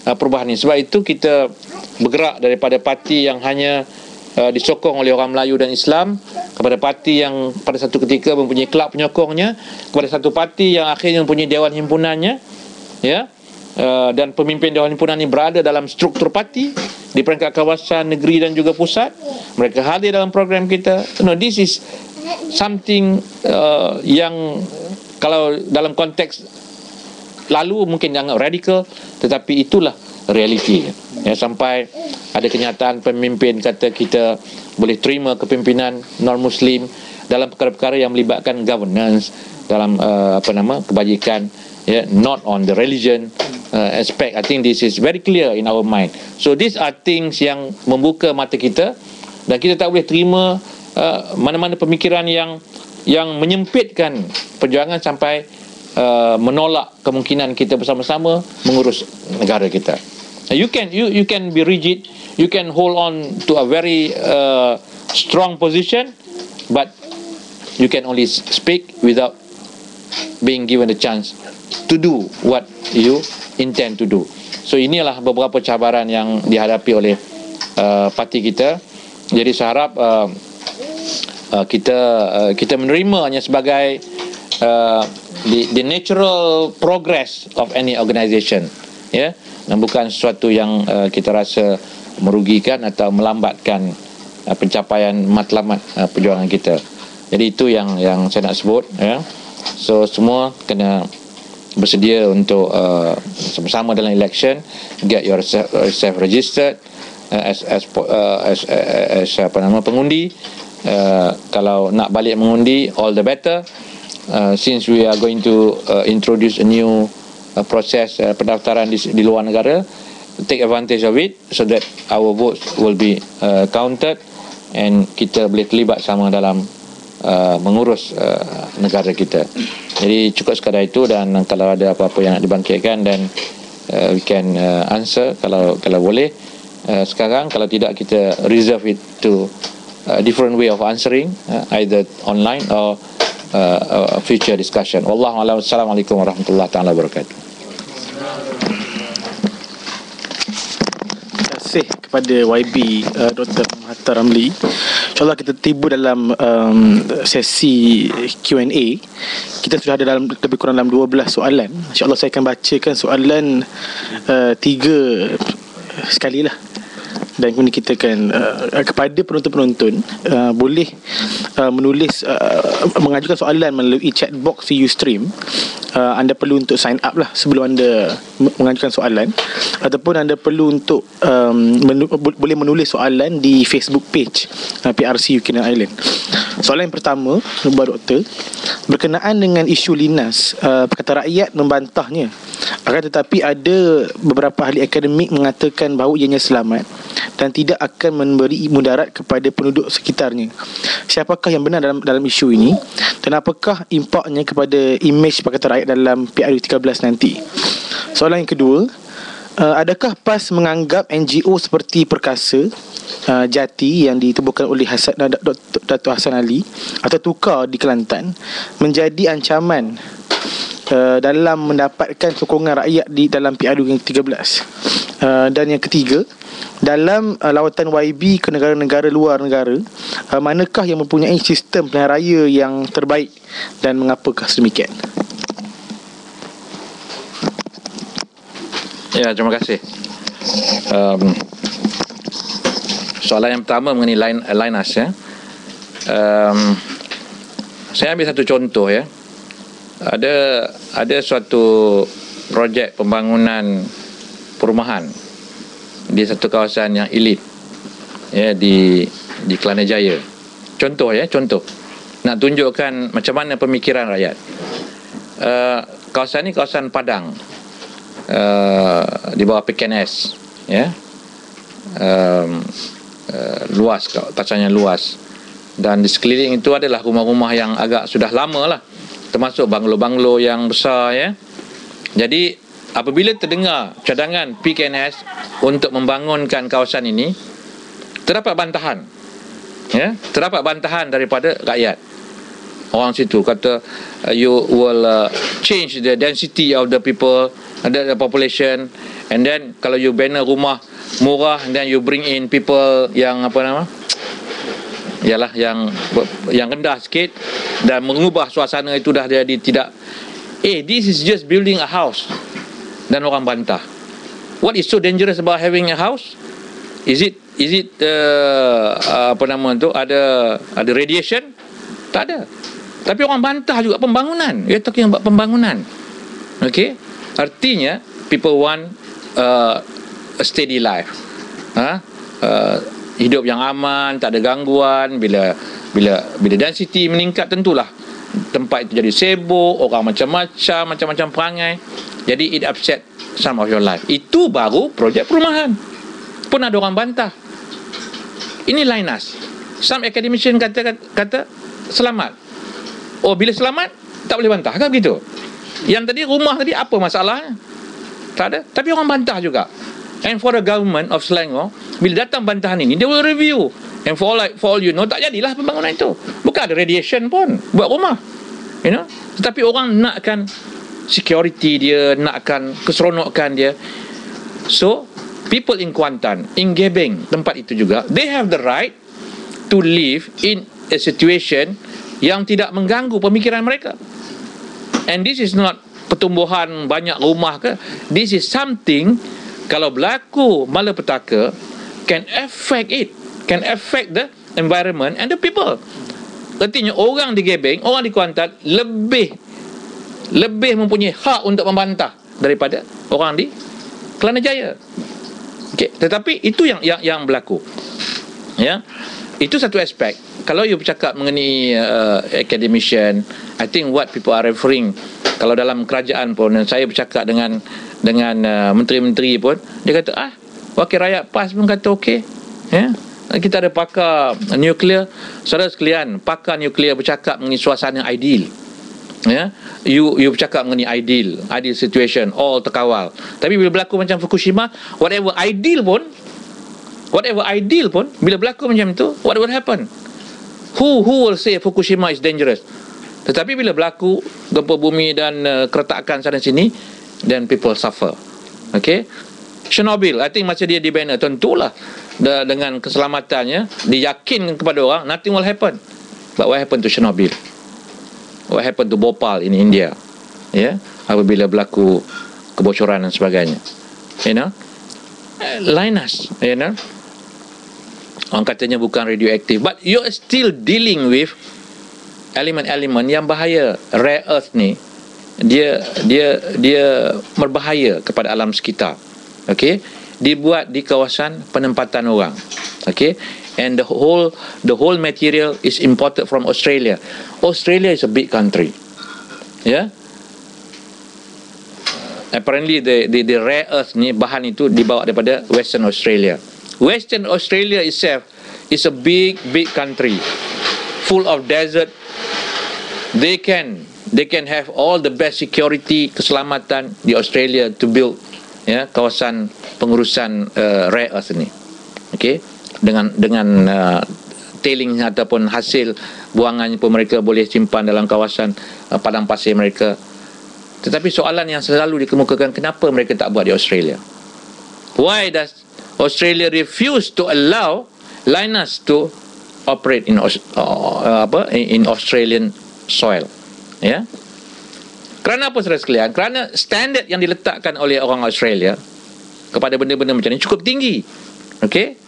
perubahan ini. Sebab itu kita bergerak daripada parti yang hanya disokong oleh orang Melayu dan Islam kepada parti yang pada satu ketika mempunyai kelab penyokongnya, kepada satu parti yang akhirnya mempunyai dewan himpunannya, ya. Dan pemimpin dewan himpunan ini berada dalam struktur parti di peringkat kawasan, negeri dan juga pusat. Mereka hadir dalam program kita. This is something yang kalau dalam konteks lalu mungkin dianggap radikal, tetapi itulah realiti, ya. Sampai ada kenyataan pemimpin kata kita boleh terima kepimpinan non-Muslim dalam perkara-perkara yang melibatkan governance, dalam kebajikan, ya, not on the religion aspect. I think this is very clear in our mind. So these are things yang membuka mata kita, dan kita tak boleh terima mana-mana pemikiran yang menyempitkan perjuangan sampai menolak kemungkinan kita bersama-sama mengurus negara kita. You can be rigid, you can hold on to a very strong position, but you can only speak without being given the chance to do what you intend to do. So inilah beberapa cabaran yang dihadapi oleh parti kita. Jadi saya harap kita menerimanya sebagai the natural progress of any organisation, ya, dan bukan sesuatu yang kita rasa merugikan atau melambatkan pencapaian matlamat perjuangan kita. Jadi itu yang saya nak sebut, ya. So semua kena bersedia untuk sama-sama dalam election, get yourself registered as pengundi. Kalau nak balik mengundi, all the better. Since we are going to introduce a new process pendaftaran di luar negara, take advantage of it so that our votes will be counted and kita boleh terlibat sama dalam mengurus negara kita. Jadi cukup sekadar itu, dan kalau ada apa-apa yang nak dibangkitkan, dan we can answer kalau boleh sekarang. Kalau tidak, kita reserve it to a different way of answering, either online or a future discussion. Wallahu a'lam. Assalamualaikum warahmatullahi taala wabarakatuh. Terima kasih kepada YB Dr. Mahathir Ramli. InsyaAllah kita tiba dalam sesi Q&A. Kita sudah ada dalam lebih kurang dalam 12 soalan. InsyaAllah saya akan bacakan soalan 3 sekali lah, dan kemudian kita akan kepada penonton-penonton boleh menulis mengajukan soalan melalui chat box di Ustream. Anda perlu untuk sign up lah sebelum anda mengajukan soalan, ataupun anda perlu untuk boleh menulis soalan di Facebook page PRC UK dan Ireland. Soalan yang pertama, Buat Doktor, berkenaan dengan isu Linas, Perkataan Rakyat membantahnya, akan tetapi ada beberapa ahli akademik mengatakan bahawa ianya selamat dan tidak akan memberi mudarat kepada penduduk sekitarnya. Siapakah yang benar dalam isu ini, dan apakah impaknya kepada imej Pakatan Rakyat dalam PRU 13 nanti? Soalan yang kedua, adakah PAS menganggap NGO seperti Perkasa, Jati yang ditubuhkan oleh Dato' Hassan Ali atau Tukar di Kelantan menjadi ancaman dalam mendapatkan sokongan rakyat di dalam PRU yang 13? Dan yang ketiga, dalam lawatan YB ke negara-negara luar negara, manakah yang mempunyai sistem pilihan raya yang terbaik dan mengapakah sedemikian? Ya, terima kasih. Soalan yang pertama mengenai Linas, ya. Saya ambil satu contoh, ya. Ada suatu projek pembangunan perumahan di satu kawasan yang elit, ya, di Kelana Jaya. Contoh, ya, contoh. Nak tunjukkan macam mana pemikiran rakyat. Kawasan ni kawasan Padang, di bawah PKNS, ya. Luas, kawasannya luas. Dan di sekeliling itu adalah rumah-rumah yang agak sudah lama lah, termasuk banglo-banglo yang besar, ya. Jadi apabila terdengar cadangan PKNS untuk membangunkan kawasan ini, terdapat bantahan, ya, terdapat bantahan daripada rakyat. Orang situ kata you will change the density of the people, the population, and then kalau you banner rumah murah, and then you bring in people yang ialah yang rendah sikit dan mengubah suasana itu dah jadi tidak. This is just building a house. Dan orang bantah. What is so dangerous about having a house? Is it ada radiation? Tak ada. Tapi orang bantah juga pembangunan. You're talking about pembangunan. Okay? Artinya people want a steady life. Hidup yang aman, tak ada gangguan. Bila density meningkat, tentulah tempat itu jadi sibuk, orang macam-macam perangai. Jadi it upset some of your life. Itu baru projek perumahan. Pun ada orang bantah. Ini Linus. Some academician kata selamat. Bila selamat tak boleh bantah kan begitu? Yang tadi rumah tadi apa masalahnya? Tak ada. Tapi orang bantah juga. And for the government of Selangor, bila datang bantahan ini, they will review. And for all you know, tak jadilah pembangunan itu. Bukan ada radiation pun buat rumah. Tetapi orang nakkan security dia, nakkan keseronokan dia. So people in Kuantan, in Gebeng, tempat itu juga, they have the right to live in a situation yang tidak mengganggu pemikiran mereka. And this is not pertumbuhan banyak rumah ke. This is something, kalau berlaku malapetaka, can affect the environment and the people. Artinya orang di Gebeng, orang di Kuantan lebih mempunyai hak untuk membantah daripada orang di Kelana Jaya. Okay. Tetapi itu yang berlaku. Ya. Itu satu aspek. Kalau you bercakap mengenai academician, I think what people are referring, kalau dalam kerajaan pun, dan saya bercakap dengan menteri-menteri pun, dia kata wakil rakyat PAS pun kata okey. Ya. Kita ada pakar nuklear, saudara sekalian, pakar nuklear bercakap mengenai suasana ideal. Ya, you bercakap mengenai ideal situation, all terkawal. Tapi bila berlaku macam Fukushima, whatever ideal pun, bila berlaku macam itu, what will happen? Who will say Fukushima is dangerous? Tetapi bila berlaku gempa bumi dan keretakan sana sini, then people suffer. Okay? Chernobyl, I think masa dia di banner, tentulah dengan keselamatannya, diyakin kepada orang, nothing will happen. But what happened to Chernobyl? What happened to Bhopal in India? Ya, apabila berlaku kebocoran dan sebagainya. Linus, orang katanya bukan radioaktif, but you are still dealing with elemen-elemen yang bahaya. Rare earth ni, dia berbahaya kepada alam sekitar. Okay, dibuat di kawasan penempatan orang. Okay, and the whole material is imported from Australia. Australia is a big country. Yeah. Apparently the rare earth ni, bahan itu dibawa daripada Western Australia. Western Australia itself is a big country full of desert. They can have all the best security, keselamatan di Australia to build kawasan pengurusan rare earth ni. Okay, dengan tailing ataupun hasil buangannya pun mereka boleh simpan dalam kawasan padang pasir mereka. Tetapi soalan yang selalu dikemukakan, kenapa mereka tak buat di Australia? Why does Australia refuse to allow Linus to operate in Australian soil? Ya. Kerana apa, saudara sekalian? Kerana standard yang diletakkan oleh orang Australia kepada benda-benda macam ni cukup tinggi. Okey?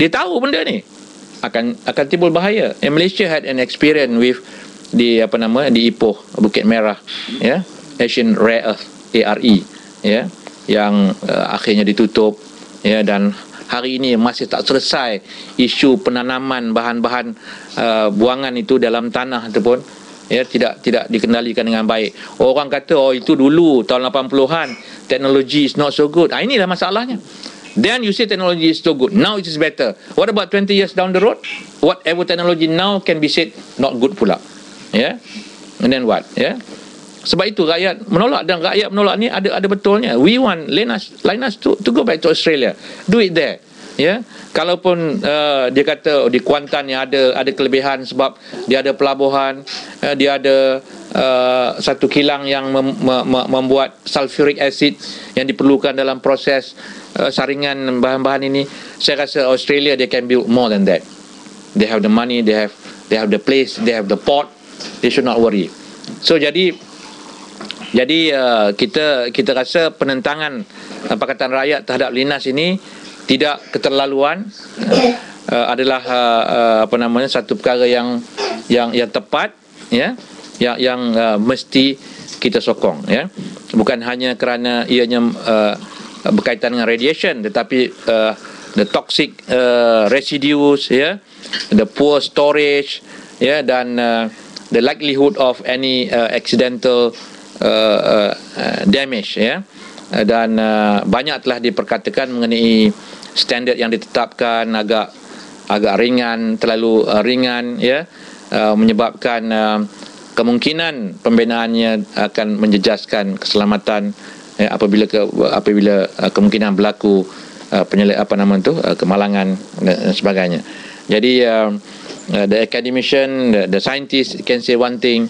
Dia tahu benda ni akan timbul bahaya. And Malaysia had an experience with di Ipoh, Bukit Merah, ya, Asian Rare Earth, ARE, ya, yang akhirnya ditutup, ya, dan hari ini masih tak selesai isu penanaman bahan-bahan buangan itu dalam tanah ataupun tidak dikendalikan dengan baik. Orang kata itu dulu tahun 80-an teknologi is not so good. Inilah masalahnya. Then you say technology is so good. Now it is better. What about 20 years down the road? Whatever technology now can be said not good pula. Yeah. And then what? Yeah. Sebab itu rakyat menolak, dan rakyat menolak ni ada betulnya. We want Linus to go back to Australia. Do it there. Ya. Kalaupun dia kata di Kuantan yang ada kelebihan sebab dia ada pelabuhan, dia ada satu kilang yang membuat sulfuric acid yang diperlukan dalam proses saringan bahan-bahan ini. Saya rasa Australia they can build more than that. They have the money, they have the place, they have the port. They should not worry. So jadi kita rasa penentangan Pakatan Rakyat terhadap Linus ini tidak keterlaluan, adalah satu perkara yang tepat, ya, yang mesti kita sokong, ya. Bukan hanya kerana ianya berkaitan dengan radiation, tetapi the toxic residues, ya, the poor storage, ya, dan the likelihood of any accidental damage, ya. Dan banyak telah diperkatakan mengenai standard yang ditetapkan agak ringan, terlalu ringan, ya, menyebabkan kemungkinan pembinaannya akan menjejaskan keselamatan, ya, apabila kemungkinan berlaku kemalangan dan sebagainya. Jadi the academician, the scientist can say one thing,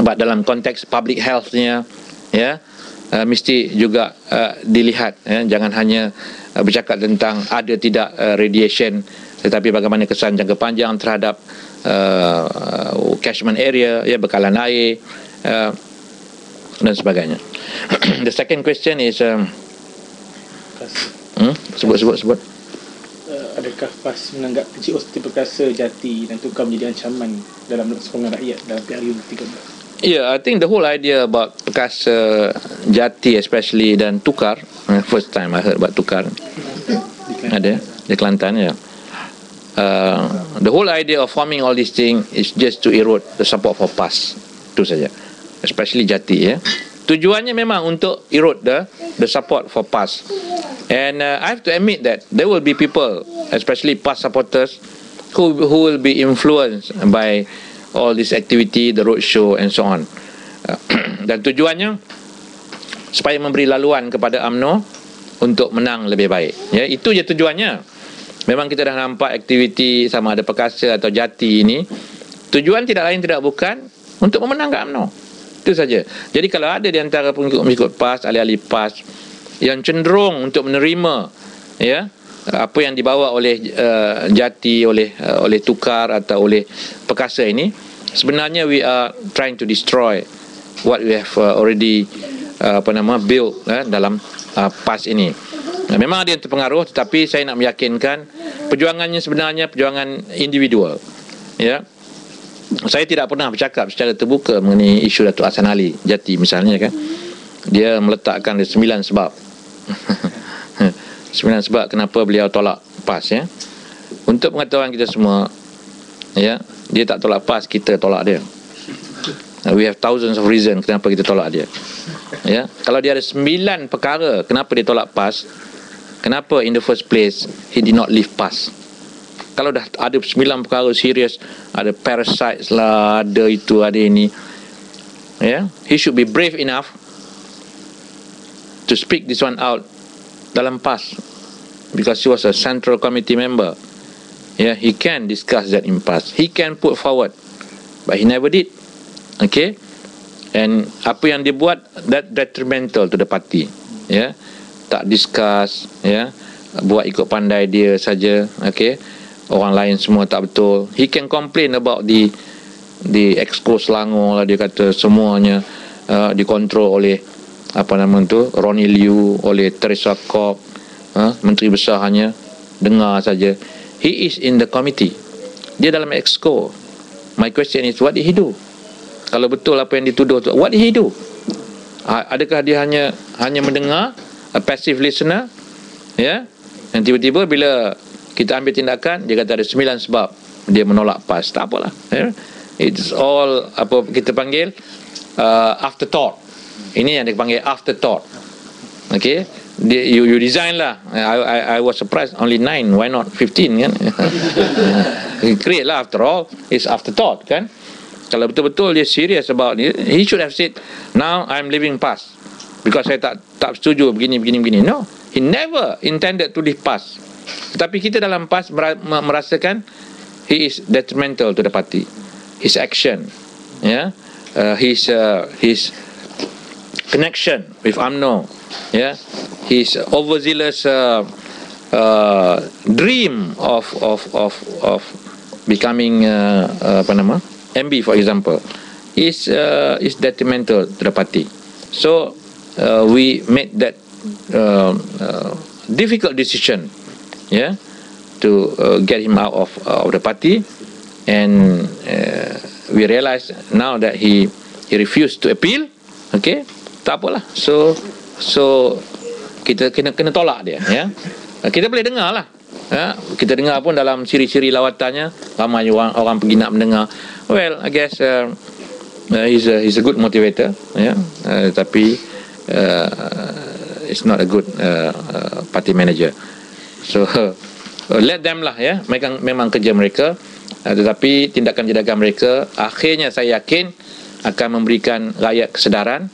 but dalam konteks public health-nya, ya, mesti juga dilihat, ya. Jangan hanya bercakap tentang ada tidak radiation, tetapi bagaimana kesan jangka panjang terhadap catchment area, ya, bekalan air, dan sebagainya. The second question is sebut. Adakah PAS menganggap Encik Osti Perkasa, Jati dan Tukar menjadi ancaman dalam sokongan rakyat dalam PRU 13? Yeah, I think the whole idea about Perkasa, Jati especially, dan Tukar, first time I heard about Tukar, ada di Kelantan, ya. The whole idea of forming all these things is just to erode the support for PAS, itu saja, especially Jati, ya. Tujuannya memang untuk erode the support for PAS. And I have to admit that there will be people, especially PAS supporters, who will be influenced by all this activity, the roadshow and so on. Dan tujuannya supaya memberi laluan kepada UMNO untuk menang lebih baik. Ya, itu je tujuannya. Memang kita dah nampak aktiviti sama ada Perkasa atau Jati ini, tujuan tidak lain tidak bukan untuk memenangkan UMNO. Itu saja. Jadi kalau ada di antara pengikut PAS, ahli-ahli PAS yang cenderung untuk menerima, ya, apa yang dibawa oleh Jati, oleh Tukar atau oleh Perkasa ini, sebenarnya we are trying to destroy what we have already built dalam PAS ini. Memang ada yang terpengaruh, tetapi saya nak meyakinkan perjuangannya sebenarnya perjuangan individual, ya. Saya tidak pernah bercakap secara terbuka mengenai isu Datuk Hassan Ali Jati misalnya, kan. Dia meletakkan 9 sebab 9 sebab kenapa beliau tolak PAS, ya. Untuk pengetahuan kita semua, ya, dia tak tolak PAS, kita tolak dia. We have thousands of reasons kenapa kita tolak dia, ya. Kalau dia ada 9 perkara kenapa dia tolak PAS, kenapa in the first place he did not leave PAS? Kalau dah ada 9 perkara serius, ada parasites lah, ada itu, ada ini, ya, he should be brave enough to speak this one out dalam PAS, because he was a central committee member. Yeah, he can discuss that in PAS. He can put forward, but he never did. Okay, and apa yang dia buat, that detrimental to the party. Yeah, tak discuss, yeah, buat ikut pandai dia saja. Okay, orang lain semua tak betul. He can complain about the Exco Selangor lah, dia kata semuanya dikontrol oleh Ronnie Liu, oleh Teresa Kok, Menteri Besar hanya dengar saja. He is in the committee, dia dalam Exco. My question is, what did he do? Kalau betul apa yang dituduh tu, what did he do? Adakah dia hanya mendengar, a passive listener, ya? Dan tiba-tiba bila kita ambil tindakan, dia kata ada 9 sebab dia menolak PAS. Tak apalah, ya? It's all apa kita panggil afterthought. Ini yang dipanggil afterthought. Okay, you design lah. I was surprised only 9. Why not 15 kan? Create lah, after all it's afterthought kan. Kalau betul-betul dia serious about it, he should have said, now I'm leaving PAS because saya tak setuju begini. No, he never intended to leave PAS. Tetapi kita dalam PAS merasakan he is detrimental to the party. His action, his connection with UMNO, his overzealous dream of becoming MB, for example, is detrimental to the party. So we made that difficult decision, to get him out of the party, and we realize now that he refused to appeal. Okay, tak apalah. So kita kena tolak dia. Kita boleh dengar lah. Kita dengar pun dalam ciri-ciri lawatannya ramai orang pergi nak mendengar. Well, I guess he's a good motivator, tapi it's not a good party manager. So let them lah, mereka memang kerja mereka, tetapi tindakan-tindakan mereka akhirnya saya yakin akan memberikan rakyat kesedaran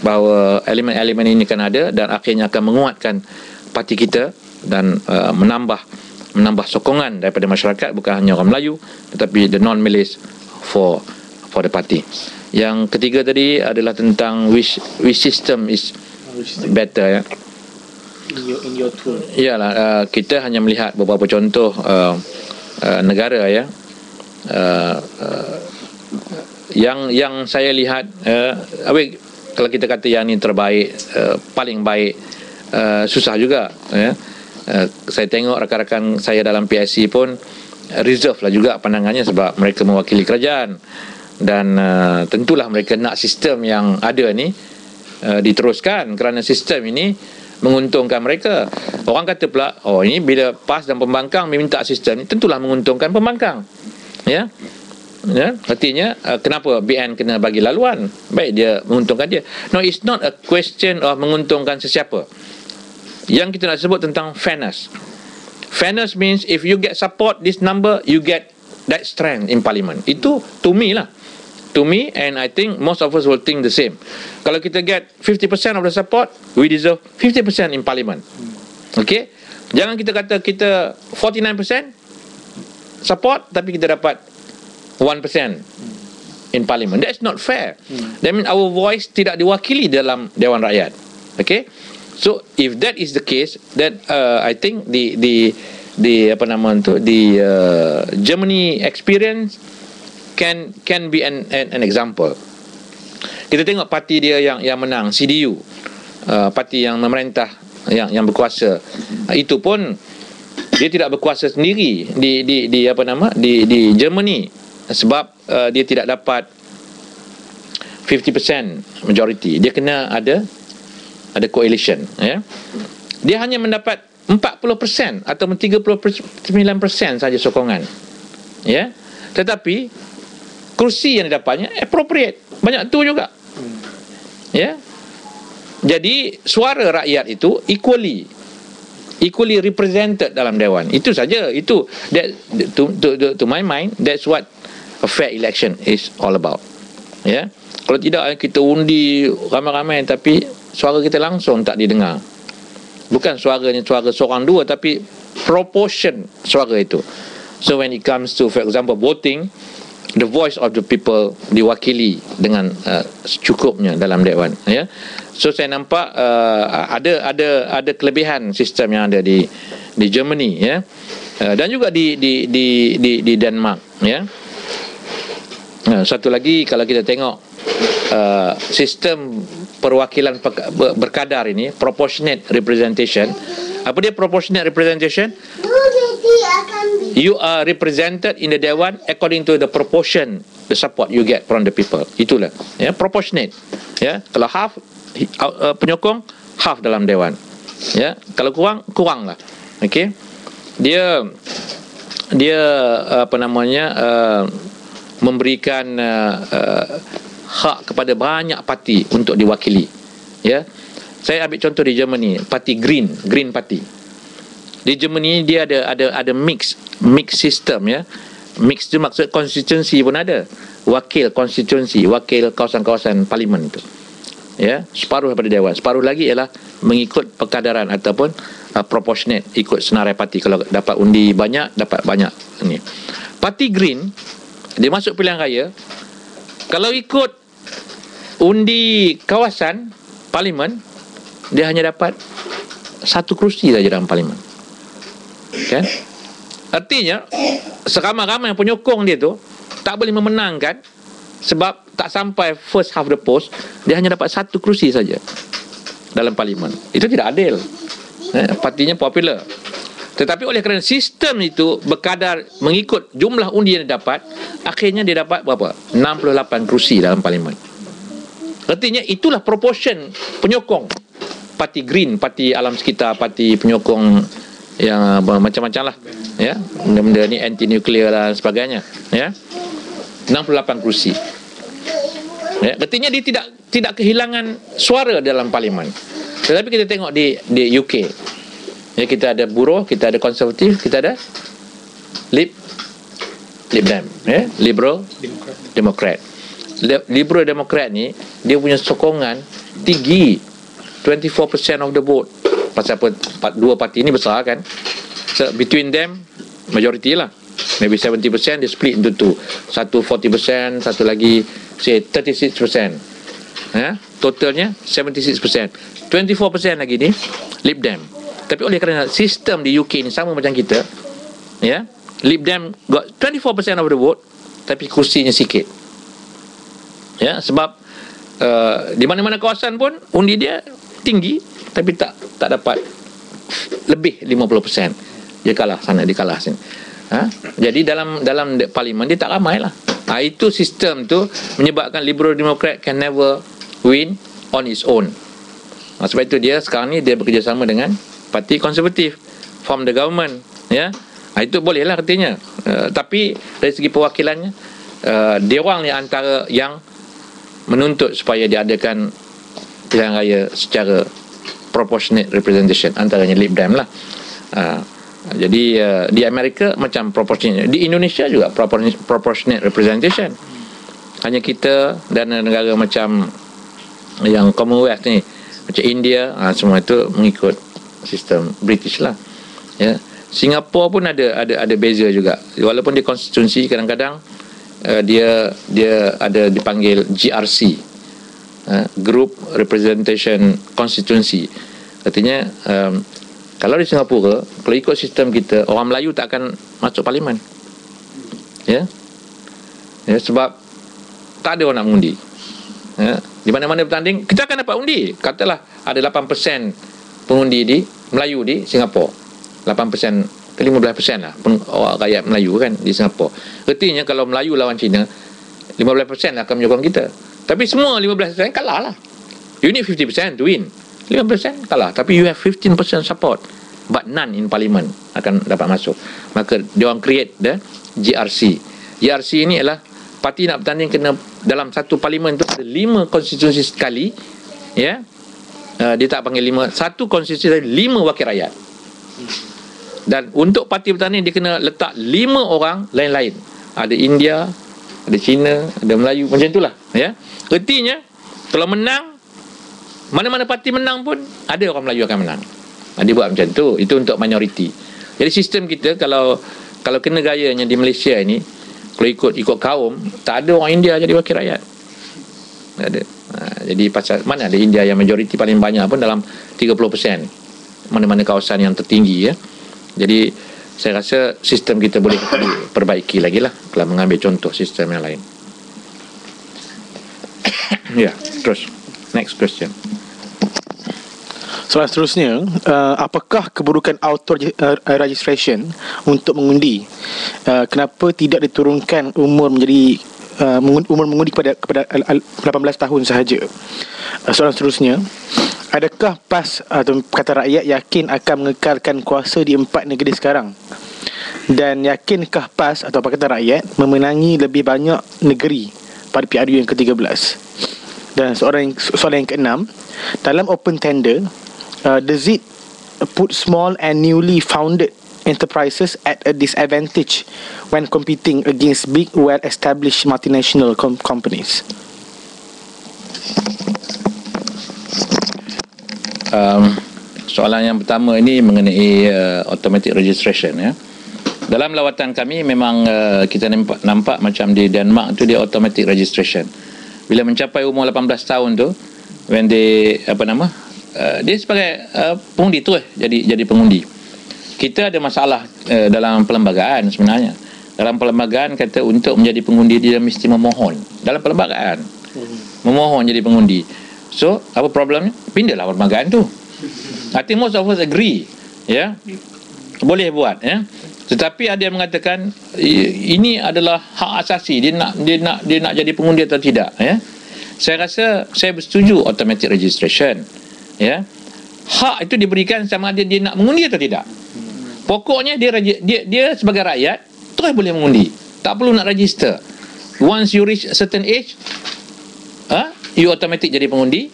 bahawa elemen-elemen ini akan ada dan akhirnya akan menguatkan parti kita dan menambah sokongan daripada masyarakat, bukan hanya orang Melayu tetapi the non-Malays for the party. Yang ketiga tadi adalah tentang which system is better, in your tool. Iyalah, kita hanya melihat beberapa contoh negara, yang saya lihat, kalau kita kata yang ini terbaik, paling baik, susah juga, saya tengok rakan-rakan saya dalam PSC pun reserve lah juga pandangannya sebab mereka mewakili kerajaan dan tentulah mereka nak sistem yang ada ni diteruskan kerana sistem ini menguntungkan mereka. Orang kata pula, ini bila PAS dan pembangkang meminta sistem ni, tentulah menguntungkan pembangkang. Artinya kenapa BN kena bagi laluan? Baik dia menguntungkan dia. No, it's not a question of menguntungkan sesiapa. Yang kita nak sebut tentang fairness. Fairness means if you get support this number, you get that strength in parliament. Itu to me lah. To me, and I think most of us will think the same. Kalau kita get 50% of the support, we deserve 50% in parliament. Okay? Jangan kita kata kita 49% support tapi kita dapat 1% in parliament. That's not fair. That means our voice tidak diwakili dalam Dewan Rakyat. Okay? So if that is the case, then I think the Germany experience can be an example. Kita tengok parti dia yang menang, CDU, parti yang memerintah, yang berkuasa, itu pun dia tidak berkuasa sendiri di Germany sebab dia tidak dapat 50% majority. Dia kena ada coalition, Dia hanya mendapat 40% atau 39% saja sokongan, tetapi kursi yang didapatnya appropriate, banyak tu juga, jadi suara rakyat itu equally represented dalam dewan. Itu saja. Itu to my mind, that's what a fair election is all about. Kalau tidak, kita undi ramai-ramai tapi suara kita langsung tak didengar. Bukan suaranya suara seorang dua, tapi proportion suara itu. So when it comes to, for example, voting, the voice of the people diwakili dengan secukupnya dalam dewan. So saya nampak ada kelebihan sistem yang ada di Germany, dan juga di Denmark. Satu lagi, kalau kita tengok sistem perwakilan berkadar ini, proportionate representation. Apa dia proportionate representation? You are represented in the Dewan according to the proportion, the support you get from the people. Itulah, proportionate. Kalau half penyokong, half dalam Dewan. Kalau kurang lah. Okay. Dia memberikan hak kepada banyak parti untuk diwakili. Saya ambil contoh di Germany, parti Green Party. Di Germany dia ada mix system, ya. Mix tu maksud konstituensi pun ada. Wakil konstituensi, wakil kawasan-kawasan parlimen tu. Ya, separuh daripada dewan, separuh lagi ialah mengikut perkadaran ataupun proportionate, ikut senarai parti. Kalau dapat undi banyak, dapat banyak ni. Parti Green dia masuk pilihan raya, kalau ikut undi kawasan parlimen, dia hanya dapat 1 kerusi saja dalam parlimen. Kan? Artinya seramai-ramai penyokong dia tu tak boleh memenangkan sebab tak sampai first half the post, dia hanya dapat 1 kerusi saja dalam parlimen. Itu tidak adil. Partinya popular. Tetapi oleh kerana sistem itu berkadar mengikut jumlah undi yang dia dapat, akhirnya dia dapat berapa? 68 kerusi dalam parlimen. Artinya itulah proportion penyokong parti Green, parti alam sekitar, parti penyokong yang macam-macam lah, ya, benda-benda ni anti nuklear lah dan sebagainya, ya. 68 kerusi. Ya, artinya dia tidak kehilangan suara dalam parlimen. Tetapi kita tengok di UK, ya, kita ada Buruh, kita ada Konservatif, kita ada Lib Dem, ya, Liberal Democrat. Liberal Democrat ni dia punya sokongan tinggi, 24% of the vote. Pasal apa, dua parti ni besar kan, so between them majority lah, maybe 70%, dia split into two, satu 40%, satu lagi say 36%, totalnya 76%. 24% lagi ni Lib Dem. Tapi oleh kerana sistem di UK ni sama macam kita, ya, Lib Dem got 24% of the vote, tapi kursinya sikit, ya, sebab di mana-mana kawasan pun undi dia tinggi, tapi tak dapat lebih 50%. Dia kalah sana, dia kalah sini. Jadi dalam parlimen dia tak ramai lah. Itu sistem tu menyebabkan Liberal Democrat can never win on its own. Sebab itu dia sekarang ni dia bekerjasama dengan parti konservatif, form the government, ya. Itu boleh lah artinya. Tapi dari segi perwakilannya, dia orang ni antara yang menuntut supaya diadakan pilihan raya secara proportionate representation, antaranya Lib Dem lah. Jadi di Amerika macam proportionate, di Indonesia juga proportionate representation. Hanya kita dan negara macam yang Commonwealth ni, macam India, semua itu mengikut sistem British lah, ya. Singapura pun ada beza juga, walaupun di konstitusi kadang-kadang dia ada dipanggil GRC, Group Representation Constituency. Artinya kalau di Singapura, kalau ikut sistem kita, orang Melayu tak akan masuk parlimen, ya, sebab tak ada orang nak mengundi, ya. Di mana-mana bertanding kita akan dapat undi. Katalah ada 8% pengundi di Melayu di Singapura, 8% ke 15% lah orang rakyat Melayu kan di Singapura. Artinya kalau Melayu lawan Cina, 15% akan menyokong kita. Tapi semua 15% kalah lah. You need 50% to win. 15% kalah, tapi you have 15% support, but none in parliament akan dapat masuk. Maka dia orang create the GRC. GRC ini adalah parti nak bertanding kena dalam satu parlimen tu ada 5 konstitusi sekali, ya. Dia tak panggil 5, satu konstitusi 5 wakil rakyat. Dan untuk parti bertanding dia kena letak 5 orang lain-lain. Ada India, ada Cina, ada Melayu, macam itulah, ya. Artinya kalau menang, mana-mana parti menang pun ada orang Melayu akan menang. Dia buat macam tu. Itu untuk minoriti. Jadi sistem kita kalau kena gayanya di Malaysia ini, kalau ikut kaum, tak ada orang India jadi wakil rakyat. Tak ada. Jadi pasal mana ada India yang majoriti paling banyak pun dalam 30%. Mana-mana kawasan yang tertinggi, ya. Jadi saya rasa sistem kita boleh diperbaiki lagi lah kalau mengambil contoh sistem yang lain. Ya, terus. Next question. Soalan seterusnya, apakah keburukan auto registration untuk mengundi? Kenapa tidak diturunkan umur menjadi umur mengundi kepada 18 tahun sahaja? Soalan seterusnya, adakah PAS atau Pakatan Rakyat yakin akan mengekalkan kuasa di 4 negeri sekarang? Dan yakinkah PAS atau Pakatan Rakyat memenangi lebih banyak negeri pada PRU yang ke-13? Dan soalan yang keenam, dalam open tender, does it put small and newly founded enterprises at a disadvantage when competing against big, well-established multinational companies? Soalan yang pertama ini mengenai automatic registration, ya. Dalam lawatan kami memang kita nampak macam di Denmark tu dia automatic registration. Bila mencapai umur 18 tahun tu, when they dia sebagai pengundi terus jadi pengundi. Kita ada masalah dalam perlembagaan sebenarnya. Dalam perlembagaan kata untuk menjadi pengundi dia mesti memohon. Dalam perlembagaan memohon jadi pengundi. So apa problemnya? Pindahlah perlembagaan tu. I think most of us agree, ya, boleh buat, ya. Tetapi ada yang mengatakan ini adalah hak asasi, dia nak jadi pengundi atau tidak, ya. Saya rasa saya bersetuju automatic registration, ya. Hak itu diberikan sama ada dia nak mengundi atau tidak. Pokoknya dia sebagai rakyat terus boleh mengundi, tak perlu nak register. Once you reach a certain age, you automatic jadi pengundi.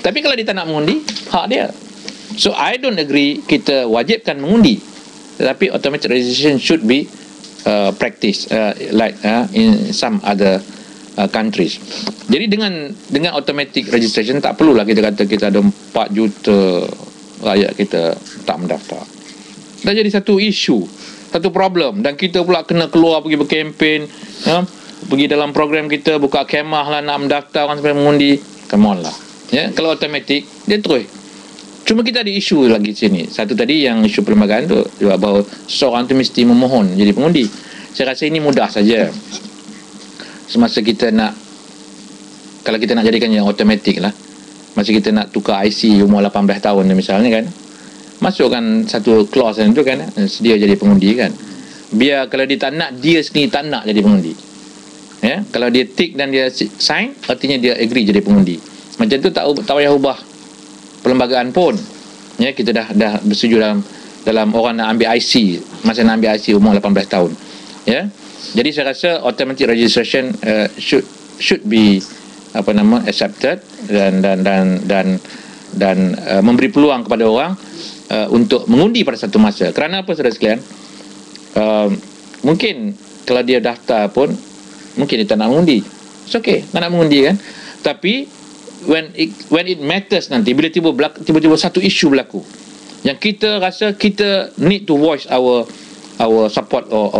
Tapi kalau dia tak nak mengundi, hak dia. So I don't agree kita wajibkan mengundi, tetapi automatic registration should be practiced like in some other countries. Jadi dengan automatic registration tak perlulah kita kata kita ada 4 juta rakyat kita tak mendaftar. Dah jadi satu isu, satu problem, dan kita pula kena keluar pergi berkempen, pergi dalam program kita buka kemah lah nak mendaftar orang sampai mengundi. Come on lah, ya. Kalau automatic dia terus. Cuma kita ada isu lagi sini. Satu tadi yang isu perlembagaan tu, bahawa seorang tu mesti memohon jadi pengundi. Saya rasa ini mudah saja. Semasa kita nak, kalau kita nak jadikan yang automatic lah, masa kita nak tukar IC umur 18 tahun misalnya kan, masukkan satu clause tu kan, sedia jadi pengundi kan. Biar kalau dia tak nak, dia sendiri tak nak jadi pengundi, ya. Kalau dia tick dan dia sign, artinya dia agree jadi pengundi. Macam tu tak payah ubah perlembagaan pun, ya. Kita dah bersetuju dalam orang nak ambil IC, masa nak ambil IC umur 18 tahun, ya. Jadi saya rasa automatic registration should be accepted dan memberi peluang kepada orang untuk mengundi pada satu masa. Kerana apa, saudara sekalian? Mungkin kalau dia daftar pun mungkin dia tak nak mengundi. It's okay, tak nak mengundi kan. Tapi when it matters nanti, bila tiba-tiba satu isu berlaku yang kita rasa kita need to voice our support or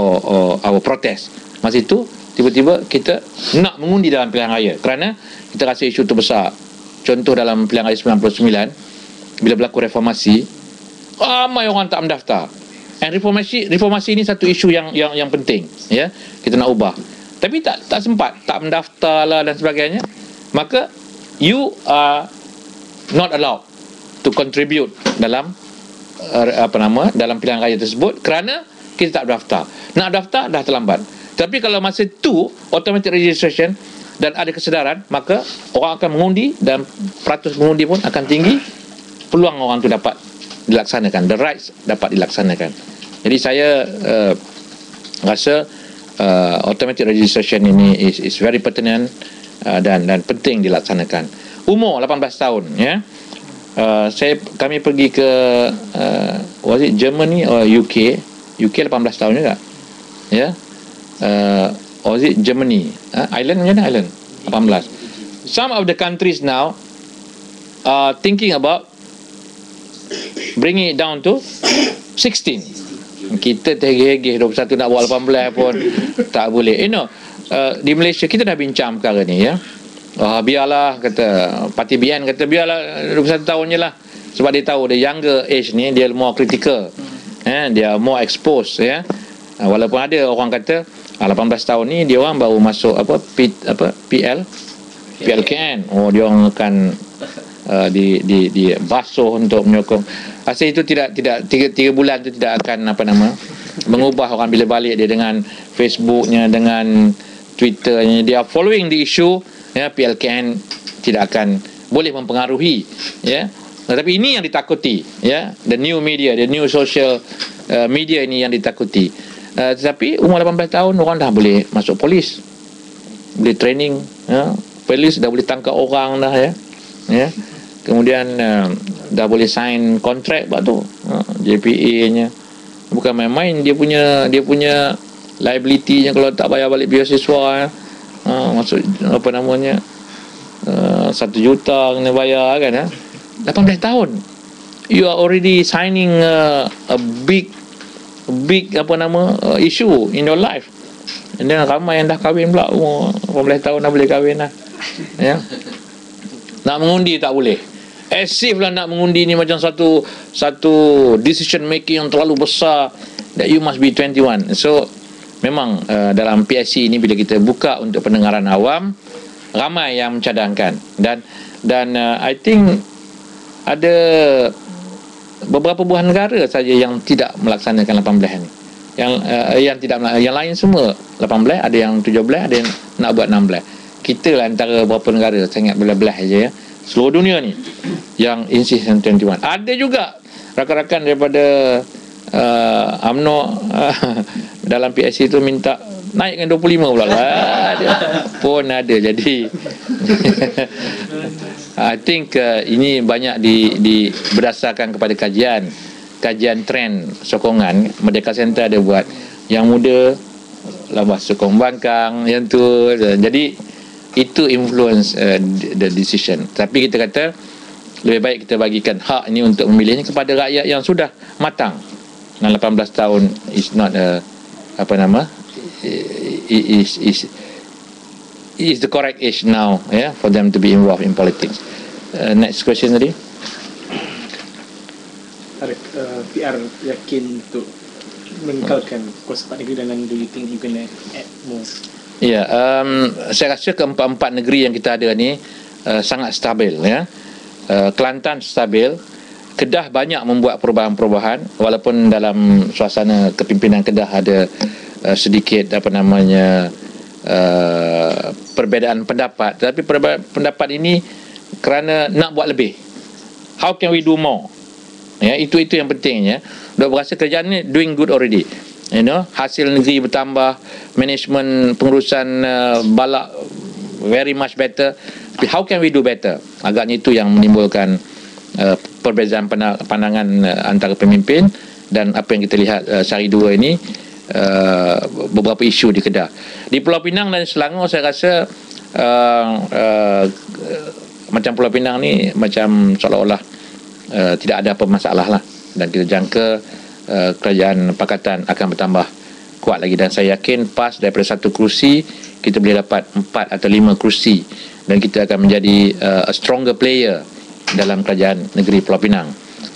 our protest, masa itu tiba-tiba kita nak mengundi dalam pilihan raya kerana kita rasa isu itu besar. Contoh dalam pilihan raya 99 bila berlaku reformasi, ramai orang tak mendaftar. And reformasi ini satu isu yang penting, ya. Kita nak ubah. Tapi tak sempat, tak mendaftar lah dan sebagainya. Maka you are not allowed to contribute dalam dalam pilihan raya tersebut kerana kita tak daftar. Nak daftar dah terlambat. Tapi kalau masa tu automatic registration dan ada kesedaran, maka orang akan mengundi dan peratus mengundi pun akan tinggi. Peluang orang tu dapat dilaksanakan, the rights dapat dilaksanakan. Jadi saya rasa automatic registration ini is very pertinent dan penting dilaksanakan. Umur 18 tahun, ya. Kami pergi ke was it Germany or UK 18 tahun juga, ya. Was it Germany, Ireland, macam mana Ireland 18. Some of the countries now are thinking about bringing it down to 16. Kita tergigih 21 nak buat 18 pun tak boleh. Di Malaysia kita dah bincang perkara ni, ya. Biarlah, kata Parti BN kata biarlah 21 tahun je lah, sebab dia tahu the younger age ni dia more critical, dia more exposed, ya. Walaupun ada orang kata 18 tahun ni dia orang baru masuk PLKN, dia orang akan di basuh untuk menyokong. Asal itu tidak 3 bulan tu tidak akan mengubah orang bila balik dia dengan Facebooknya, dengan Twitternya, dia following the issue, ya. PLKN tidak akan boleh mempengaruhi, ya. Tetapi ini yang ditakuti, ya, the new media, the new social media ini yang ditakuti. Tetapi umur 18 tahun orang dah boleh masuk polis, boleh training, ya, polis dah boleh tangkap orang dah, ya. Kemudian dah boleh sign kontrak buat tu, JPA-nya bukan main-main. Dia punya liability-nya kalau tak bayar balik beasiswa, maksud apa namanya, 1 juta kena bayar kan, 18 tahun. You are already signing a big issue in your life. And then ramai yang dah kahwin pula, 18 tahun dah boleh kahwin dah, ya. Nak mengundi tak boleh. As if lah nak mengundi ni macam satu decision making yang terlalu besar, that you must be 21. So memang dalam PSC ni bila kita buka untuk pendengaran awam, ramai yang mencadangkan, dan I think ada beberapa buah negara saja yang tidak melaksanakan 18 ni. Yang lain semua 18, ada yang 17, ada yang nak buat 16. Kita lah antara beberapa negara sangat belah-belah aja, ya. Seluruh dunia ni yang insist on 21. Ada juga rakan-rakan daripada UMNO dalam PSC tu minta naikkan 25 pula lah. Pun ada. Jadi I think ini banyak berdasarkan kepada kajian trend sokongan. Merdeka Center ada buat yang muda lambah sokong bangkang yang tu. Jadi itu influence the decision. Tapi kita kata lebih baik kita bagikan hak ini untuk memilihnya kepada rakyat yang sudah matang. 18 tahun is not is the correct age now, for them to be involved in politics. Next question tadi. PR yakin untuk mengekalkan kuasa empat negeri, dan do you think you gonna add more? Ya, saya rasa keempat-empat negeri yang kita ada ni sangat stabil, ya. Kelantan stabil, Kedah banyak membuat perubahan-perubahan walaupun dalam suasana kepimpinan Kedah ada sedikit perbezaan pendapat, tetapi perbezaan pendapat ini kerana nak buat lebih. How can we do more? Ya, itu yang pentingnya. Dah berasa kerjaan ni doing good already. Hasil negeri bertambah, management pengurusan balak very much better. Tapi how can we do better? Agaknya itu yang menimbulkan perbezaan pandangan antara pemimpin, dan apa yang kita lihat sehari dua ini, beberapa isu di Kedah. Di Pulau Pinang dan Selangor saya rasa macam Pulau Pinang ni macam seolah-olah tidak ada apa masalah lah, dan kita jangka kerajaan pakatan akan bertambah kuat lagi, dan saya yakin PAS daripada 1 kerusi kita boleh dapat 4 atau 5 kerusi, dan kita akan menjadi a stronger player dalam kerajaan negeri Pulau Pinang.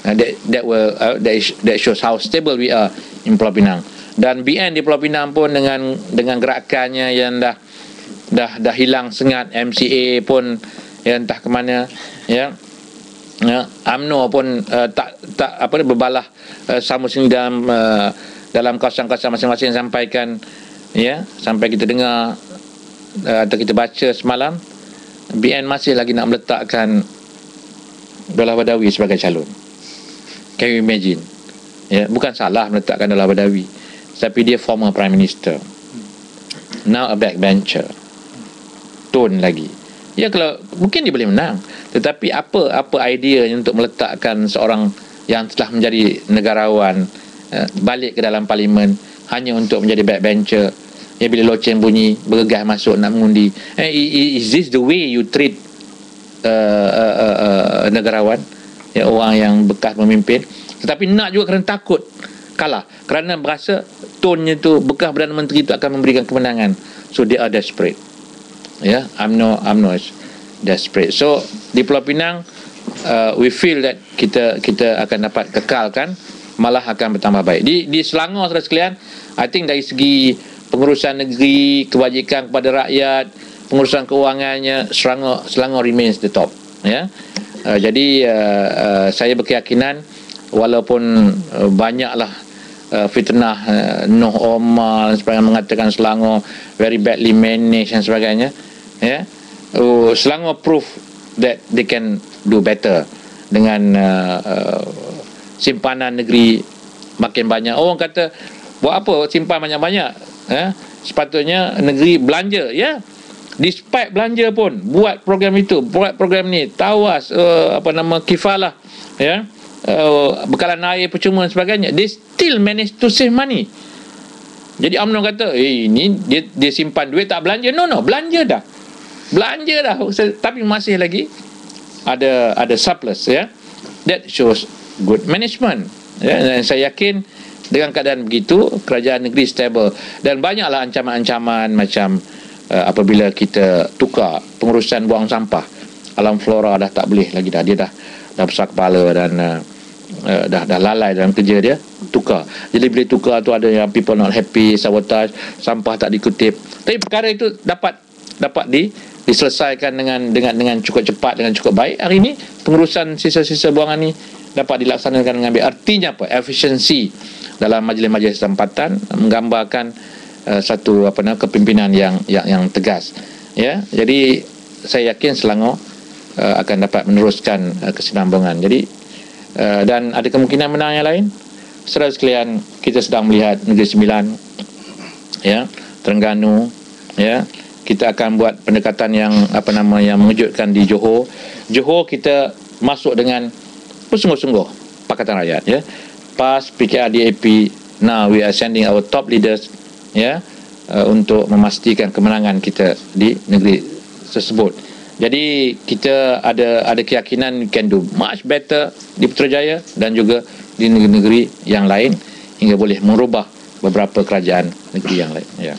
That shows how stable we are in Pulau Pinang. Dan BN di Pulau Pinang pun dengan gerakannya yang dah hilang sengat, MCA pun yang entah ke mana, ya. UMNO pun tak berbalah sama sini dalam kawasan-kawasan masing-masing, sampaikan, ya, sampai kita dengar atau kita baca semalam, BN masih lagi nak meletakkan Daulah Badawi sebagai calon. Can you imagine? Ya, bukan salah meletakkan Daulah Badawi, tapi dia former Prime Minister, now a backbencher, tone lagi. Ya, kalau mungkin dia boleh menang, tetapi apa idea untuk meletakkan seorang yang telah menjadi negarawan balik ke dalam parlimen hanya untuk menjadi backbencher, ya, bila loceng bunyi bergegas masuk nak mengundi. Is this the way you treat negarawan, ya, orang yang bekas memimpin? Tetapi nak juga kerana takut kalah, kerana berasa tonnya tu bekas Perdana Menteri itu akan memberikan kemenangan, so they are desperate. Ya, UMNO is desperate. So di Pulau Pinang we feel that kita akan dapat kekalkan, malah akan bertambah baik. Di Selangor, saudara sekalian, I think dari segi pengurusan negeri, kebajikan kepada rakyat, pengurusan keuangannya, Selangor remains the top, ya. Jadi saya berkeyakinan walaupun banyaklah fitnah Noh Omar dan sebagainya mengatakan Selangor very badly managed dan sebagainya, ya, Selangor proof that they can do better dengan simpanan negeri makin banyak. Orang kata buat apa simpan banyak-banyak, sepatutnya negeri belanja, ya. despite belanja pun buat program itu, buat program ni, tawas kifalah, ya, bekalan air percuma dan sebagainya, they still manage to save money. Jadi UMNO kata ini dia simpan duit tak belanja. No, belanja dah, tapi masih lagi ada surplus, ya. That shows good management, ya. Dan saya yakin dengan keadaan begitu kerajaan negeri stable. Dan banyaklah ancaman-ancaman macam apabila kita tukar pengurusan buang sampah, alam flora dah tak boleh lagi dah, dia dah besar kepala dan dah lalai dalam kerja dia, tukar. Jadi bila tukar tu ada yang people not happy, sabotage, sampah tak dikutip. Tapi perkara itu dapat diselesaikan dengan cukup cepat, dengan cukup baik. Hari ini pengurusan sisa-sisa buangan ni dapat dilaksanakan dengan baik. Artinya apa? Efisiensi dalam majlis-majlis tempatan menggambarkan satu kepimpinan yang tegas, ya. Jadi saya yakin Selangor akan dapat meneruskan kesinambungan. Jadi dan ada kemungkinan menang yang lain. Saudara sekalian, kita sedang melihat Negeri Sembilan, ya, Terengganu, ya. Kita akan buat pendekatan yang mengejutkan di Johor. Johor kita masuk dengan bersungguh-sungguh Pakatan Rakyat, ya. PAS, PKR, DAP, now we are sending our top leaders, ya, untuk memastikan kemenangan kita di negeri tersebut. Jadi kita ada keyakinan we can do much better di Putrajaya dan juga di negeri-negeri yang lain hingga boleh merubah beberapa kerajaan negeri yang lain, ya.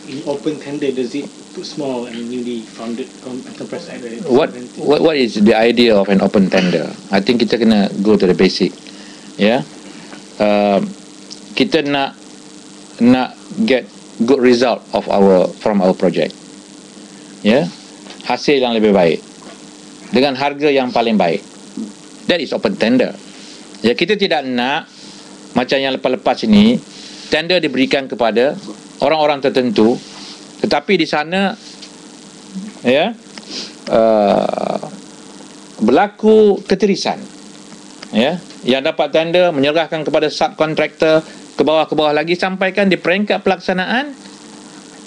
In open tender, does it too small and newly founded enterprise act? What is the idea of an open tender? I think kita kena go to the basic, ya. Kita nak get good result from our project, ya. Hasil yang lebih baik dengan harga yang paling baik. That is open tender. Ya, kita tidak nak macam yang lepas-lepas ini tender diberikan kepada orang-orang tertentu, tetapi di sana, ya, berlaku ketirisan, ya. Yang dapat tender menyerahkan kepada subkontraktor, ke bawah lagi, sampaikan di peringkat pelaksanaan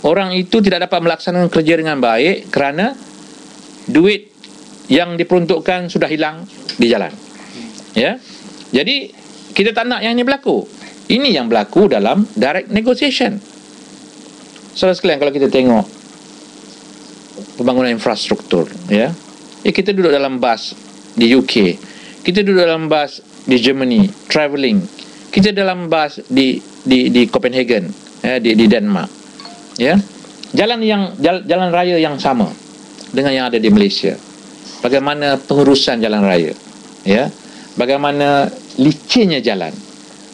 orang itu tidak dapat melaksanakan kerja dengan baik kerana duit yang diperuntukkan sudah hilang di jalan, ya. Jadi kita tak nak yang ini berlaku. Ini yang berlaku dalam direct negotiation. Saudara sekalian, kalau kita tengok pembangunan infrastruktur, ya, kita duduk dalam bas di UK, kita duduk dalam bas di Germany, travelling, kita dalam bas di Copenhagen, ya, di Denmark, ya. Jalan raya yang sama dengan yang ada di Malaysia. Bagaimana pengurusan jalan raya, ya, bagaimana licinnya jalan,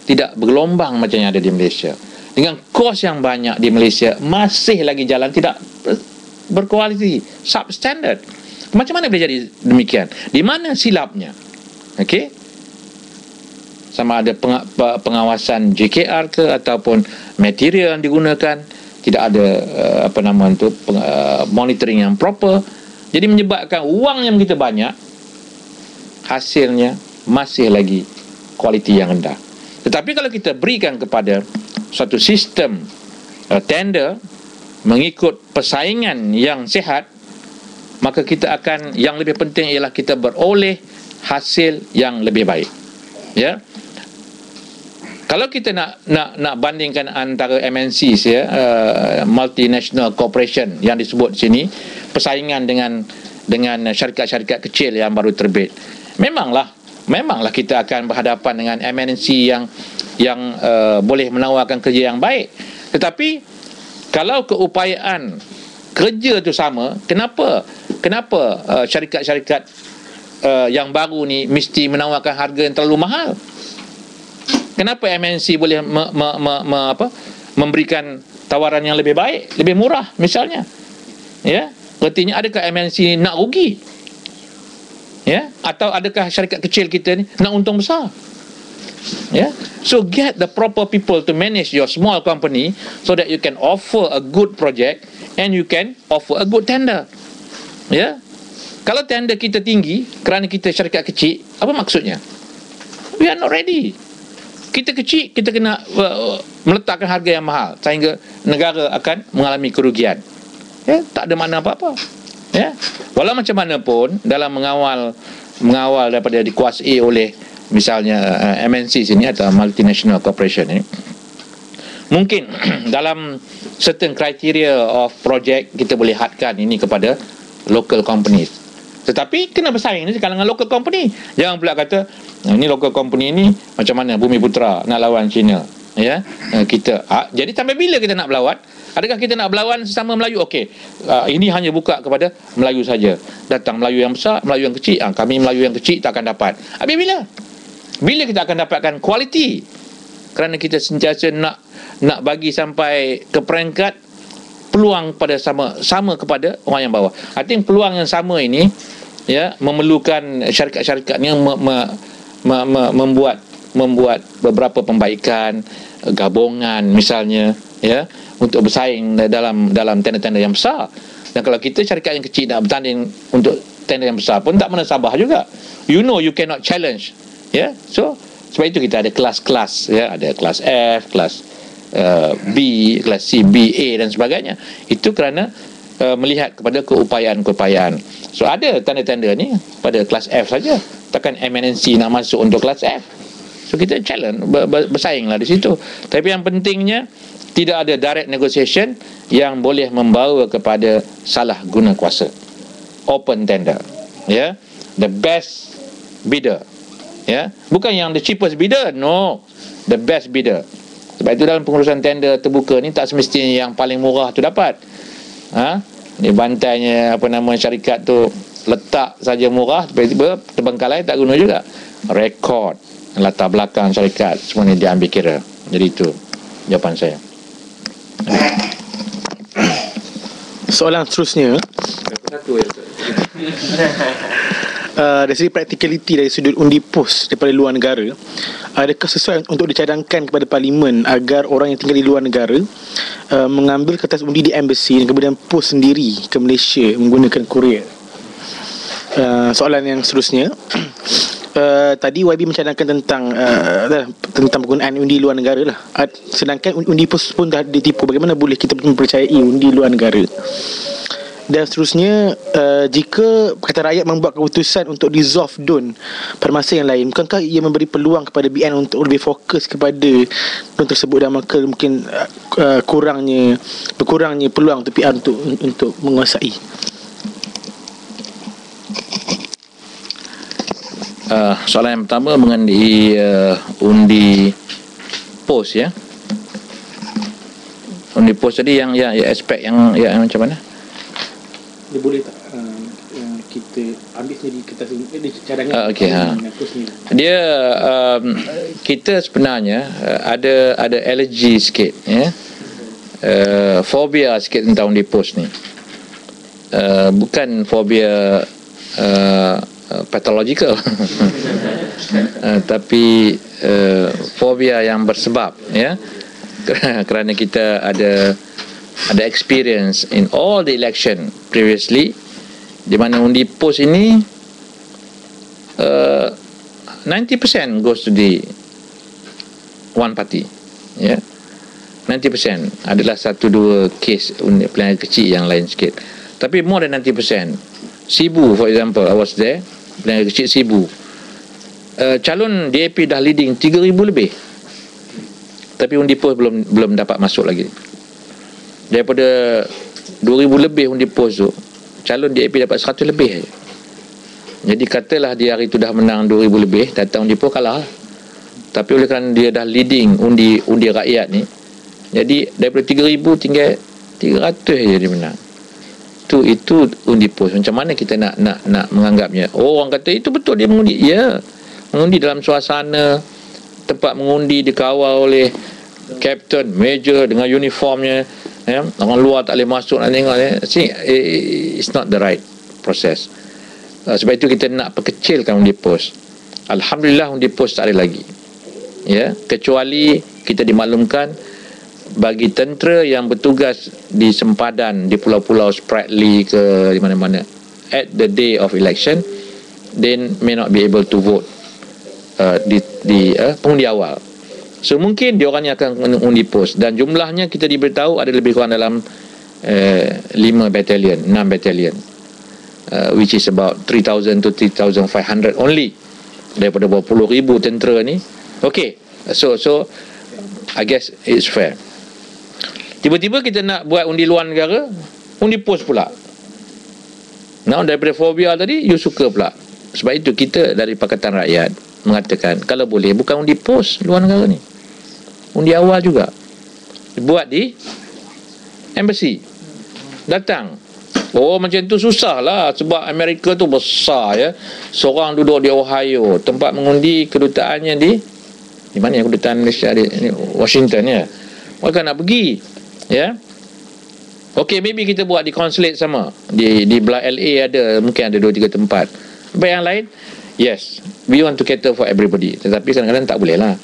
tidak bergelombang macam yang ada di Malaysia. Dengan kos yang banyak di Malaysia, masih lagi jalan tidak berkualiti, substandard. Macam mana boleh jadi demikian? Di mana silapnya? Okey? Sama ada pengawasan JKR ke ataupun material yang digunakan, tidak ada monitoring yang proper. Jadi menyebabkan wang yang begitu banyak, hasilnya masih lagi kualiti yang rendah. Tetapi kalau kita berikan kepada suatu sistem tender mengikut persaingan yang sihat, maka kita akan, yang lebih penting ialah kita beroleh hasil yang lebih baik, ya. Kalau kita nak bandingkan antara MNCs, ya, multinational corporation yang disebut sini, persaingan dengan syarikat-syarikat kecil yang baru terbit, memanglah kita akan berhadapan dengan MNC yang boleh menawarkan kerja yang baik. Tetapi kalau keupayaan kerja itu sama, kenapa syarikat-syarikat yang baru ni mesti menawarkan harga yang terlalu mahal? Kenapa MNC boleh memberikan tawaran yang lebih baik, lebih murah misalnya? Ya, artinya adakah MNC nak rugi? Ya, atau adakah syarikat kecil kita ni nak untung besar? Ya, so get the proper people to manage your small company so that you can offer a good project and you can offer a good tender. Ya, kalau tender kita tinggi kerana kita syarikat kecil, apa maksudnya? We are not ready. Kita kecil, kita kena meletakkan harga yang mahal sehingga negara akan mengalami kerugian. ya, tak ada makna apa-apa. Ya, walau macam mana pun dalam mengawal daripada dikuasai oleh misalnya MNC sini atau multinational corporation ini, mungkin dalam certain criteria of project kita boleh hadkan ini kepada local companies. Tetapi kena bersaing ni kalangan local company. Jangan pula kata ini local company ni macam mana Bumiputera nak lawan China. Ya, kita jadi sampai bila kita nak berlawan? Adakah kita nak berlawan sesama Melayu? Okey, ini hanya buka kepada Melayu saja. Datang Melayu yang besar, Melayu yang kecil. Kami Melayu yang kecil tak akan dapat. Habis bila? Bila kita akan dapatkan kualiti? Kerana kita sentiasa nak bagi sampai ke peringkat peluang pada sama kepada orang yang bawah. I think peluang yang sama ini ya memerlukan syarikat-syarikat yang membuat beberapa pembaikan, gabungan misalnya ya untuk bersaing dalam tender-tender yang besar. Dan kalau kita syarikat yang kecil nak bertanding untuk tender yang besar pun tak menasabah juga. You cannot challenge. Ya. So sebab itu kita ada kelas-kelas ya, ada kelas F, kelas B, kelas C, B, A dan sebagainya. Itu kerana melihat kepada keupayaan. So ada tender-tender ni pada kelas F saja. Takkan MNC nak masuk untuk kelas F. So kita challenge, bersainglah di situ. Tapi yang pentingnya tidak ada direct negotiation yang boleh membawa kepada salah guna kuasa. Open tender. Ya. The best bidder. Ya. Bukan yang the cheapest bidder. No. The best bidder. Sebab itu dalam pengurusan tender terbuka ni tak semestinya yang paling murah tu dapat. Ni bantainya syarikat tu letak saja murah, tiba-tiba terbengkalai tak guna juga. Rekod, latar belakang syarikat semua ni diambil kira. Jadi itu jawapan saya. Soalan seterusnya. Dari segi practicality dari sudut undi pos daripada luar negara, adakah sesuai untuk dicadangkan kepada Parlimen agar orang yang tinggal di luar negara mengambil kertas undi di embassy dan kemudian pos sendiri ke Malaysia menggunakan kurier? Soalan yang seterusnya, tadi YB mencadangkan tentang penggunaan undi luar negara lah. Sedangkan undi pos pun dah ditipu, bagaimana boleh kita mempercayai undi luar negara? Dan seterusnya, jika kata rakyat membuat keputusan untuk dissolve DUN pada masa yang lain, bukankah ia memberi peluang kepada BN untuk lebih fokus kepada DUN tersebut dan maka mungkin berkurangnya peluang untuk PR untuk menguasai? Soalan yang pertama mengenai undi pos ya. Undi pos tadi yang aspek yang macam mana? Dia boleh tak kita ambil sendiri kertas ini cadangan? Dia kita sebenarnya ada allergy sikit ya. Fobia sikit tentang undi pos ni. Bukan fobia pathological tapi fobia yang bersebab ya. Kerana kita ada experience in all the election previously di mana undi pos ini 90% goes to the one party ya. 90% adalah 1-2 kes undi pilihan kecil yang lain sikit, tapi more than 90%. Sibu for example, I was there, pilihan kecil Sibu, calon DAP dah leading 3,000 lebih, tapi undi pos belum dapat masuk lagi. Daripada 2,000 lebih undi pos tu, calon DAP dapat 100 lebih saja. Jadi katalah dia hari tu dah menang 2,000 lebih, datang undi pos kalah. Tapi oleh kerana dia dah leading undi rakyat ni, jadi daripada 3,000 tinggal 300 saja dia menang. Itu undi pos. Macam mana kita nak menganggapnya? Orang kata itu betul dia mengundi. Ya, mengundi dalam suasana tempat mengundi dikawal oleh kapten, major dengan uniformnya. Ya, orang luar tak boleh masuk nak tengok ya. See, it's not the right process. Sebab itu kita nak perkecilkan undi pos. Alhamdulillah undi pos tak ada lagi. Ya, kecuali kita dimaklumkan bagi tentera yang bertugas di sempadan di pulau-pulau Spratly ke di mana-mana at the day of election, they may not be able to vote di pengundi awal. So mungkin dia orang yang akan undi pos, dan jumlahnya kita diberitahu ada lebih kurang dalam 5 battalion, 6 battalion, which is about 3,000 to 3,500 only daripada berpuluh ribu tentera ni. Okay, so I guess it's fair. Tiba-tiba kita nak buat undi luar negara, undi pos pula. Now daripada fobia tadi, you suka pula. Sebab itu kita dari Pakatan Rakyat mengatakan, kalau boleh bukan undi pos luar negara ni, undi awal juga buat di embassy. Datang. Oh, macam tu susah lah, sebab Amerika tu besar ya. Seorang duduk di Ohio, tempat mengundi kedutaannya di mana ya, kedutaan Malaysia di Washington ya. Mereka nak pergi ya. Okay, maybe kita buat di consulate sama di belah LA ada, mungkin ada 2-3 tempat. Tapi yang lain, yes, we want to cater for everybody, tetapi kadang-kadang tak boleh lah.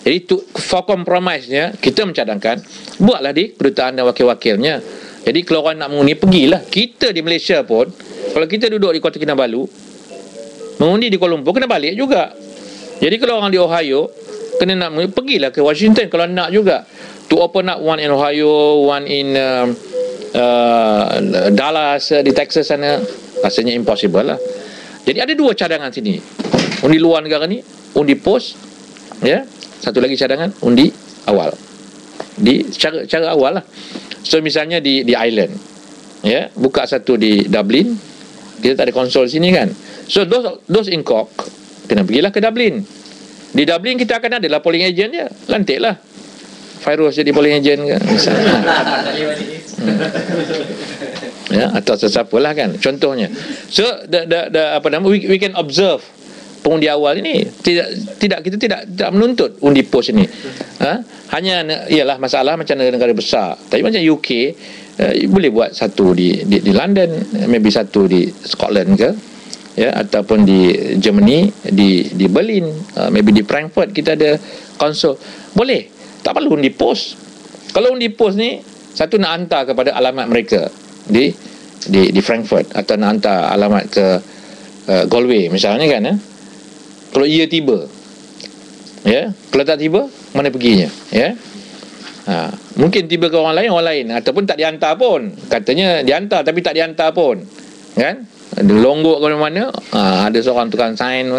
Jadi for compromise-nya, kita mencadangkan buatlah di kedutaan dan wakil-wakilnya. Jadi kalau orang nak mengundi, pergilah. Kita di Malaysia pun, kalau kita duduk di Kota Kinabalu, mengundi di Kuala Lumpur, kena balik juga. Jadi kalau orang di Ohio kena nak mengundi, pergilah ke Washington kalau nak juga. To open up one in Ohio, one in Dallas, di Texas sana, rasanya impossible lah. Jadi ada 2 cadangan sini. Undi luar negara ni, undi pos, ya. Satu lagi cadangan, undi awal. Di cara awal lah. So misalnya di Ireland, ya, buka satu di Dublin, kita tak ada konsul sini kan. So those in Cork kena pergilah ke Dublin. Di Dublin kita akan ada lah polling agent dia, lantik lah Fairuz jadi polling agent kan, misalnya. Ya, atau sesiapa lah kan, contohnya. So we can observe pengundi awal ini. Kita tidak menuntut undi pos ini. Hanya ialah masalah macam negara besar. Tapi macam UK, boleh buat satu di London, maybe satu di Scotland ke, ya, ataupun di Germany, di Berlin, maybe di Frankfurt kita ada konsul. Boleh, tak perlu undi pos. Kalau undi pos ni, satu nak hantar kepada alamat mereka di Frankfurt, atau nak hantar alamat ke Galway misalnya kan, kalau ia tiba, ya, kalau tak tiba, mana perginya, ya. Mungkin tiba ke orang lain, ataupun tak dihantar pun. Katanya dihantar tapi tak dihantar pun, kan? Ada longgok ke mana, ada seorang tukang sign.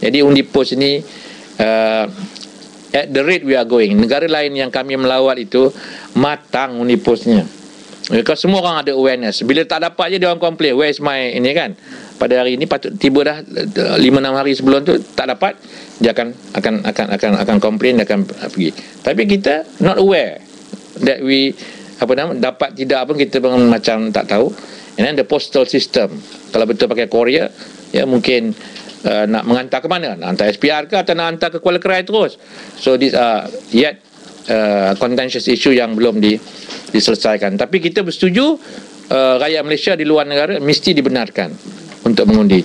Jadi undi pos ini, at the rate we are going, negara lain yang kami melawat itu matang undi posnya. Kalau semua orang ada awareness, bila tak dapat je dia orang complain, where is my ini kan, pada hari ini patut tiba dah 5-6 hari sebelum tu tak dapat, dia akan complain, dia akan pergi. Tapi kita not aware that we dapat tidak pun kita macam tak tahu. And then the postal system, kalau betul pakai Korea, ya mungkin nak mengantar ke mana, nak hantar SPR ke atau nak hantar ke Kuala Krai terus. So these are yet contentious issue yang belum diselesaikan. Tapi kita bersetuju rakyat Malaysia di luar negara mesti dibenarkan untuk mengundi.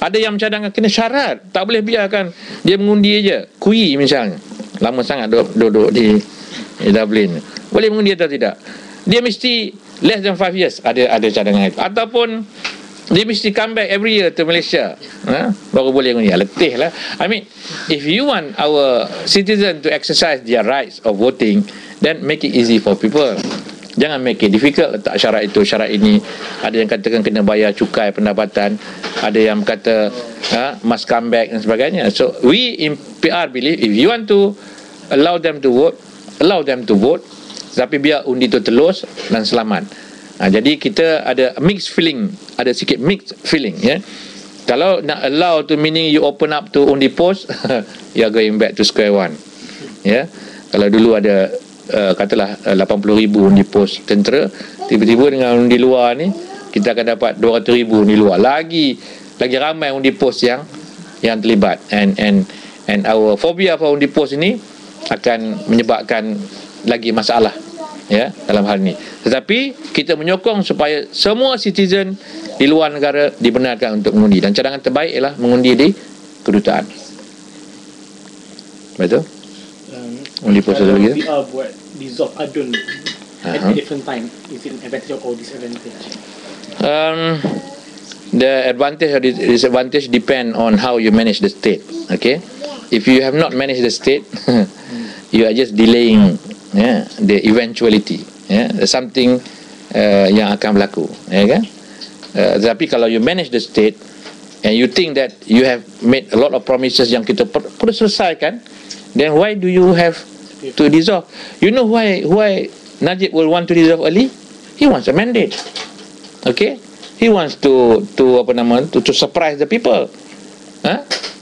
Ada yang mencadangkan kena syarat, tak boleh biarkan dia mengundi aja. Kui misalnya, lama sangat duduk di Dublin, boleh mengundi atau tidak? Dia mesti less than 5 years, ada cadangan itu. Ataupun dia mesti come back every year to Malaysia, baru boleh mengundi. Letih lah. I mean, if you want our citizen to exercise their rights of voting, then make it easy for people. Jangan make it difficult. Letak syarat itu, syarat ini. Ada yang katakan kena bayar cukai pendapatan, ada yang kata must come back dan sebagainya. So we in PR believe if you want to allow them to vote, allow them to vote, tapi biar undi itu telus dan selamat. Jadi kita ada mixed feeling, ada sikit mixed feeling, ya. Kalau nak allow to meaning you open up to undi post, you are going back to square one, ya. Kalau dulu ada katalah 80,000 undi pos tentera, tiba-tiba dengan undi luar ni kita akan dapat 200,000 undi luar, lagi ramai undi pos yang terlibat, and our phobia for undi pos ini akan menyebabkan lagi masalah, ya, dalam hal ini. Tetapi kita menyokong supaya semua citizen di luar negara dibenarkan untuk mengundi, dan cadangan terbaik ialah mengundi di kedutaan. Betul? Undi pos satu lagi. VR buat dissolve adun at a different time, is it an advantage or disadvantage? The advantage or disadvantage depend on how you manage the state. Okay, if you have not managed the state, you are just delaying, the eventuality. Something yang akan berlaku, ya kan? Tapi kalau you manage the state and you think that you have made a lot of promises yang kita perlu selesaikan, then why do you have to dissolve? You know why Najib will want to dissolve early? He wants a mandate. Okay, he wants to surprise the people.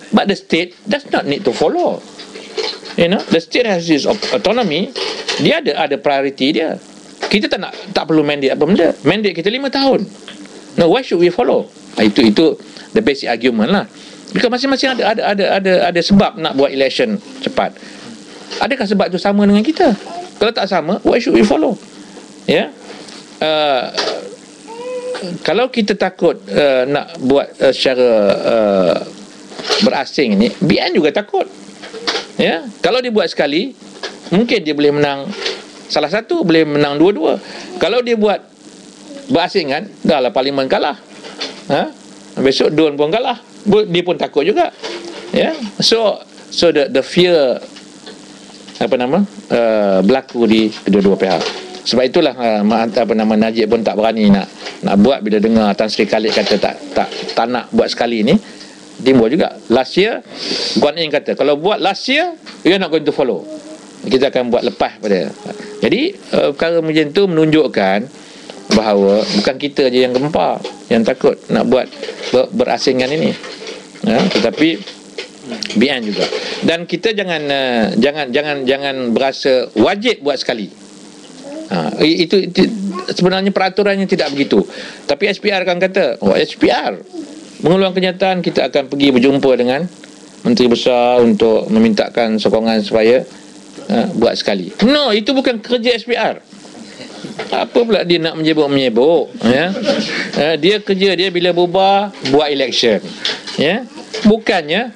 But the state does not need to follow. You know, the state has its autonomy. Dia ada priority dia. Kita tak perlu mandate apa benda. Mandate kita 5 tahun. No, why should we follow? Itu the basic argument lah. Because masing-masing ada sebab nak buat election cepat. Adakah sebab itu sama dengan kita? Kalau tak sama, why should we follow? Ya. Kalau kita takut nak buat secara berasing ni, BN juga takut. Ya, kalau dia buat sekali, mungkin dia boleh menang salah satu, boleh menang dua-dua. Kalau dia buat berasingan, dah lah parlimen kalah. Besok DUN pun kalah. Dia pun takut juga. Ya. So the fear berlaku di kedua-dua pihak. Sebab itulah Najib pun tak berani nak buat bila dengar Tan Sri Khalid kata tak nak buat sekali ni. Dia buat juga. Last year Guan Yin kata kalau buat last year we are not going to follow. Kita akan buat lepas pada. Jadi perkara macam tu menunjukkan bahawa bukan kita je yang gempar, yang takut nak buat berasingan ini. Tetapi BN juga. Dan kita jangan berasa wajib buat sekali. Itu sebenarnya peraturannya tidak begitu. Tapi SPR akan kata, SPR mengeluarkan kenyataan kita akan pergi berjumpa dengan Menteri Besar untuk memintakan sokongan supaya buat sekali. No, itu bukan kerja SPR. Apa pula dia nak menyebuk-menyebuk, ya? Dia kerja dia bila bubar buat election, ya? Bukannya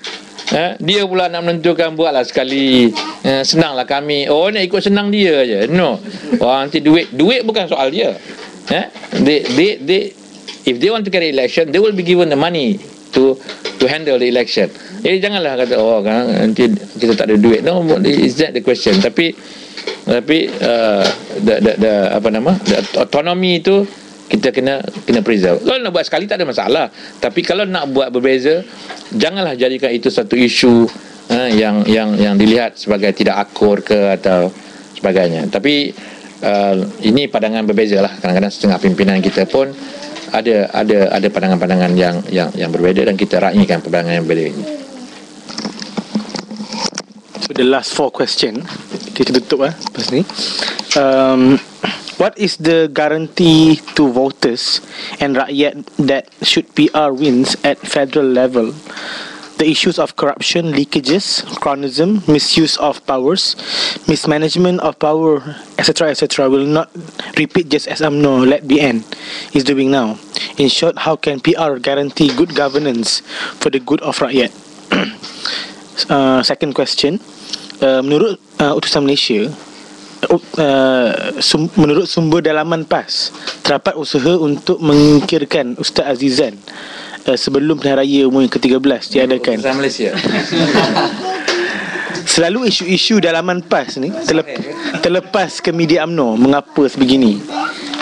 dia pula nak menentukan buatlah sekali, senanglah kami. Nak ikut senang dia je. No. Nanti duit bukan soal dia. If they want to carry election, they will be given the money to handle the election. Jadi janganlah kata nanti kita tak ada duit. No, is that the question? Tapi the autonomy itu kita kena preserve. Kalau nak buat sekali tak ada masalah. Tapi kalau nak buat berbeza, janganlah jadikan itu satu isu yang dilihat sebagai tidak akur ke atau sebagainya. Tapi ini pandangan berbeza lah. Kadang-kadang setengah pimpinan kita pun ada pandangan-pandangan yang berbeza dan kita raikan pandangan yang berbeza ini. So the last 4 question kita tutup lepas ni. What is the guarantee to voters and rakyat that should PR wins at federal level? The issues of corruption, leakages, cronyism, misuse of powers, mismanagement of power, etc., will not repeat just as UMNO led BN is doing now. In short, how can PR guarantee good governance for the good of rakyat? Second question, menurut Utusan Malaysia, menurut sumber dalaman PAS, terdapat usaha untuk menyingkirkan Ustaz Azizan sebelum pilihan raya umum ke-13 diadakan. Utusan Malaysia. Selalu isu-isu dalaman PAS ni terlepas ke media UMNO. Mengapa sebegini?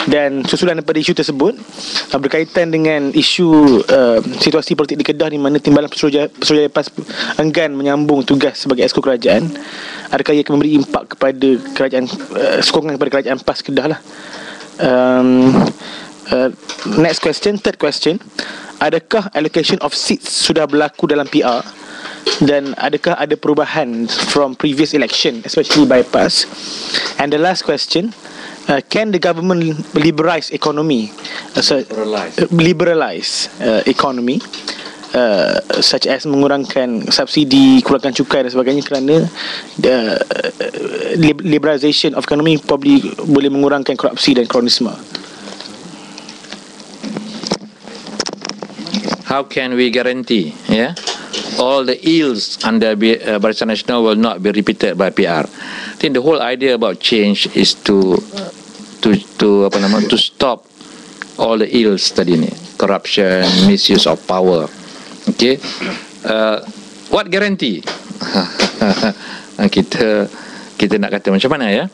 Dan susulan daripada isu tersebut berkaitan dengan isu situasi politik di Kedah di mana Timbalan Pesuruhjaya PAS enggan menyambung tugas sebagai exco kerajaan. Adakah ia akan memberi impak kepada kerajaan, sokongan kepada kerajaan PAS Kedah lah. Next question, third question, adakah allocation of seats sudah berlaku dalam PR dan adakah ada perubahan from previous election, especially by PAS? And the last question, can the government liberalize economy, economy, such as mengurangkan subsidi, kurangkan cukai dan sebagainya, kerana liberalisation of economy probably boleh mengurangkan korupsi dan kronisme. How can we guarantee all the ills under Barisan Nasional will not be repeated by PR? I think the whole idea about change is to stop all the ills tadi ni, corruption, misuse of power. Okay, what guarantee? kita nak kata macam mana ya?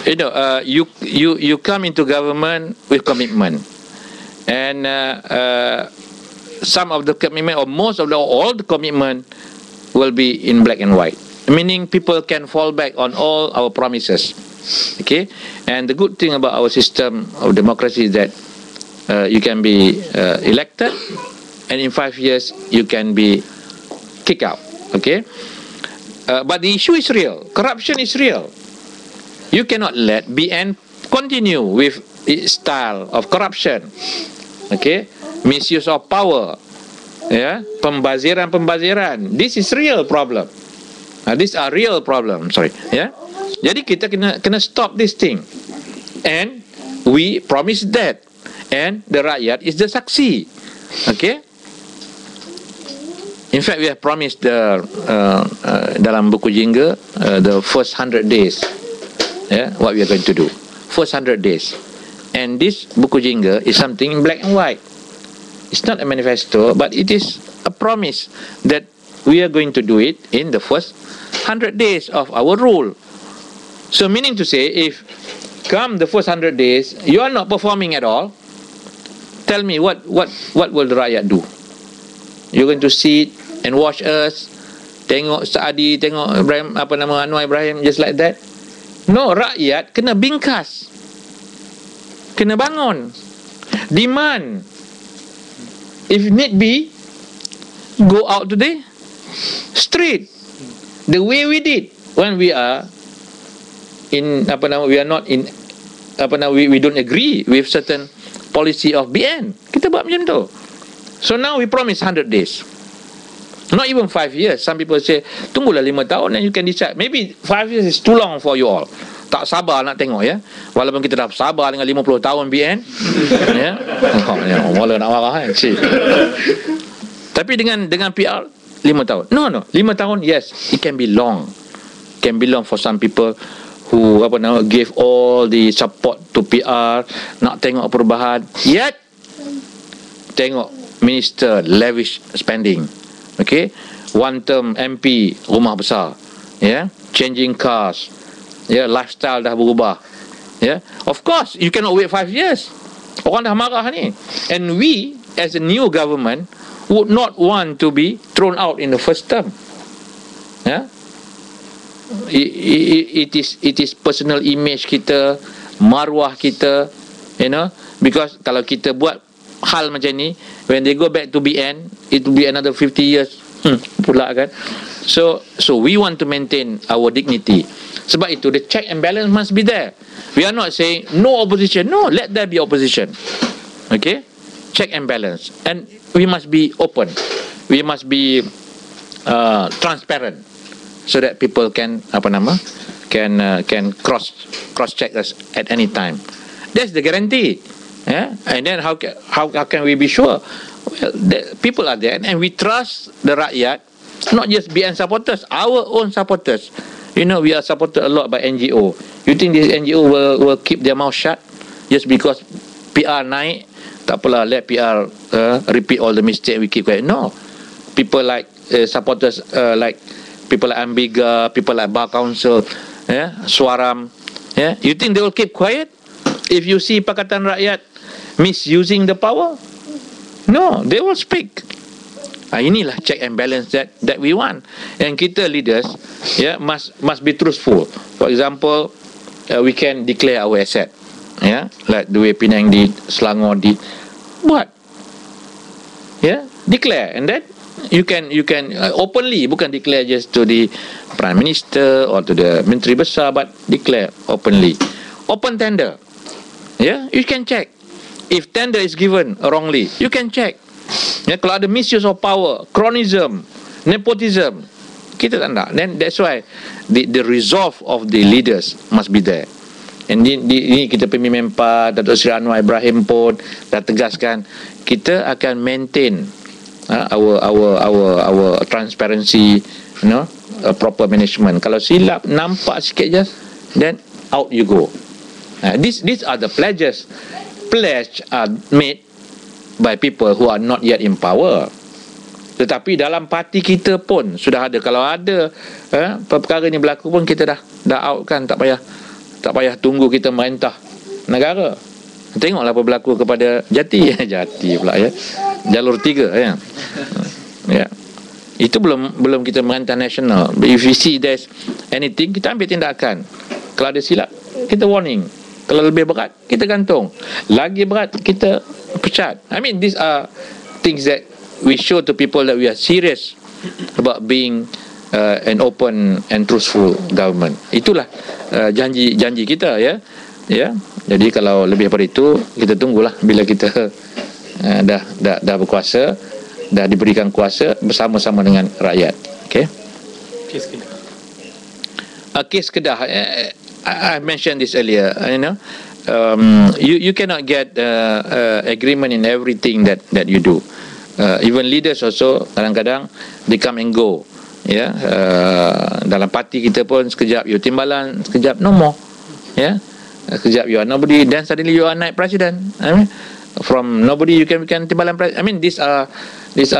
you come into government with commitment, and some of the commitment, or most of all the commitment, will be in black and white. Meaning people can fall back on all our promises. Okay, and the good thing about our system of democracy is that you can be elected, and in 5 years you can be kicked out. Okay, but the issue is real. Corruption is real. You cannot let BN continue with its style of corruption. Okay, misuse of power, pembaziran. This is real problem. These are real problem. Jadi kita kena stop this thing, and we promise that, and the rakyat is the saksi. Okay. In fact, we have promised dalam buku Jingga the first 100 days. What we are going to do first 100 days, and this buku Jingga is something in black and white. It's not a manifesto, but it is a promise that we are going to do it in the first 100 days of our rule. So meaning to say, if come the first 100 days you are not performing at all, tell me what will the rakyat do? You're going to sit and watch us, tengok Saadi, tengok Ibrahim, Anwar Ibrahim, just like that? No, rakyat kena bingkas, kena bangun, demand. If need be, go out today, street, the way we did when we are in we are not in we don't agree with certain policy of BN. Kita buat macam tu. So now we promise 100 days. Not even 5 years. Some people say, tunggulah 5 tahun and you can decide. Maybe 5 years is too long for you all. Tak sabar nak tengok ya. Walaupun kita dah sabar dengan 50 tahun BN. Ya. Mula nak marah kan. Tapi dengan PR 5 tahun. No. 5 tahun, yes, it can be long. Can be long for some people who give all the support to PR, nak tengok perubahan. Yet tengok minister lavish spending. Okay, one term MP, rumah besar, changing cars, lifestyle dah berubah, Of course, you cannot wait 5 years. Orang dah marah ni, and we as a new government would not want to be thrown out in the first term. It is personal image kita, maruah kita, because kalau kita buat hal macam ni, when they go back to BN, it will be another 50 years pula kan. So we want to maintain our dignity. Sebab itu the check and balance must be there. We are not saying no opposition. No, let there be opposition. Okay, check and balance, and we must be open. We must be transparent, so that people can can cross check us at any time. That's the guarantee. And then how can we be sure? Well, people are there, and we trust the rakyat, not just BN supporters, our own supporters. We are supported a lot by NGO. You think this NGO will keep their mouth shut just because PR naik? Tak apalah, let PR repeat all the mistake, we keep quiet. No, people like supporters like people like Ambiga, people like Bar Council, Suaram. You think they will keep quiet if you see Pakatan Rakyat misusing the power? No, they will speak. Inilah check and balance that we want. And kita leaders must be truthful. For example, we can declare our asset, like the way Penang did, Selangor did. Buat, declare, and then you can openly, bukan declare just to the Prime Minister or to the Menteri Besar, but declare openly. Open tender, you can check. If tender is given wrongly, you can check. Kalau ada misuse of power, cronyism, nepotism, kita tak nak. Then that's why the resolve of the leaders must be there. And ini kita pemimpin Mempa, Datuk Seri Anwar Ibrahim pun dah tegaskan, kita akan maintain our transparency, proper management. Kalau silap nampak sikit je, then out you go. These are the pledges. Pledge are made by people who are not yet in power. Tetapi dalam parti kita pun sudah ada. Kalau ada perkara ni berlaku pun, kita dah out kan, tak payah Tak payah tunggu kita merintah negara. Tengoklah apa berlaku kepada Jati. Jati pula ya. Jalur 3 ya. Ya. Itu belum kita merintah nasional. If we see there's anything, kita ambil tindakan. Kalau ada silap, kita warning. Kalau lebih berat, kita gantung. Lagi berat, kita pecat. I mean, these are things that we show to people that we are serious about being an open and truthful government. Itulah janji kita ya. Ya. Jadi kalau lebih daripada itu, kita tunggulah bila kita dah berkuasa, dah diberikan kuasa bersama-sama dengan rakyat. Okey. Kes Kedah. I mentioned this earlier. You cannot get agreement in everything that you do. Even leaders also kadang-kadang they come and go. Ya, dalam parti kita pun sekejap you timbalan, sekejap no more. Ya, sekejap you are nobody, then suddenly you are naik president. I mean, from nobody you can timbalan president. I mean, these are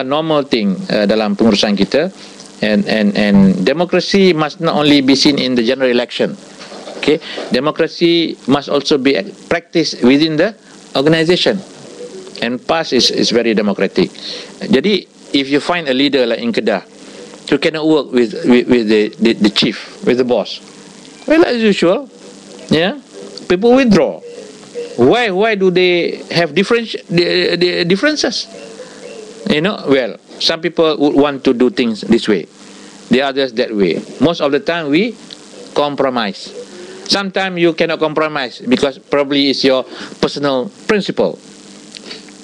normal thing dalam pengurusan kita. And democracy must not only be seen in the general election. Okay, democracy must also be practiced within the organisation. And PAS is very democratic. Jadi, if you find a leader like in Kedah, you cannot work with the chief, with the boss. Well, as usual, yeah, people withdraw. Why do they have differences? You know, well, some people would want to do things this way, the others that way. Most of the time we compromise. Sometimes you cannot compromise because probably it's your personal principle.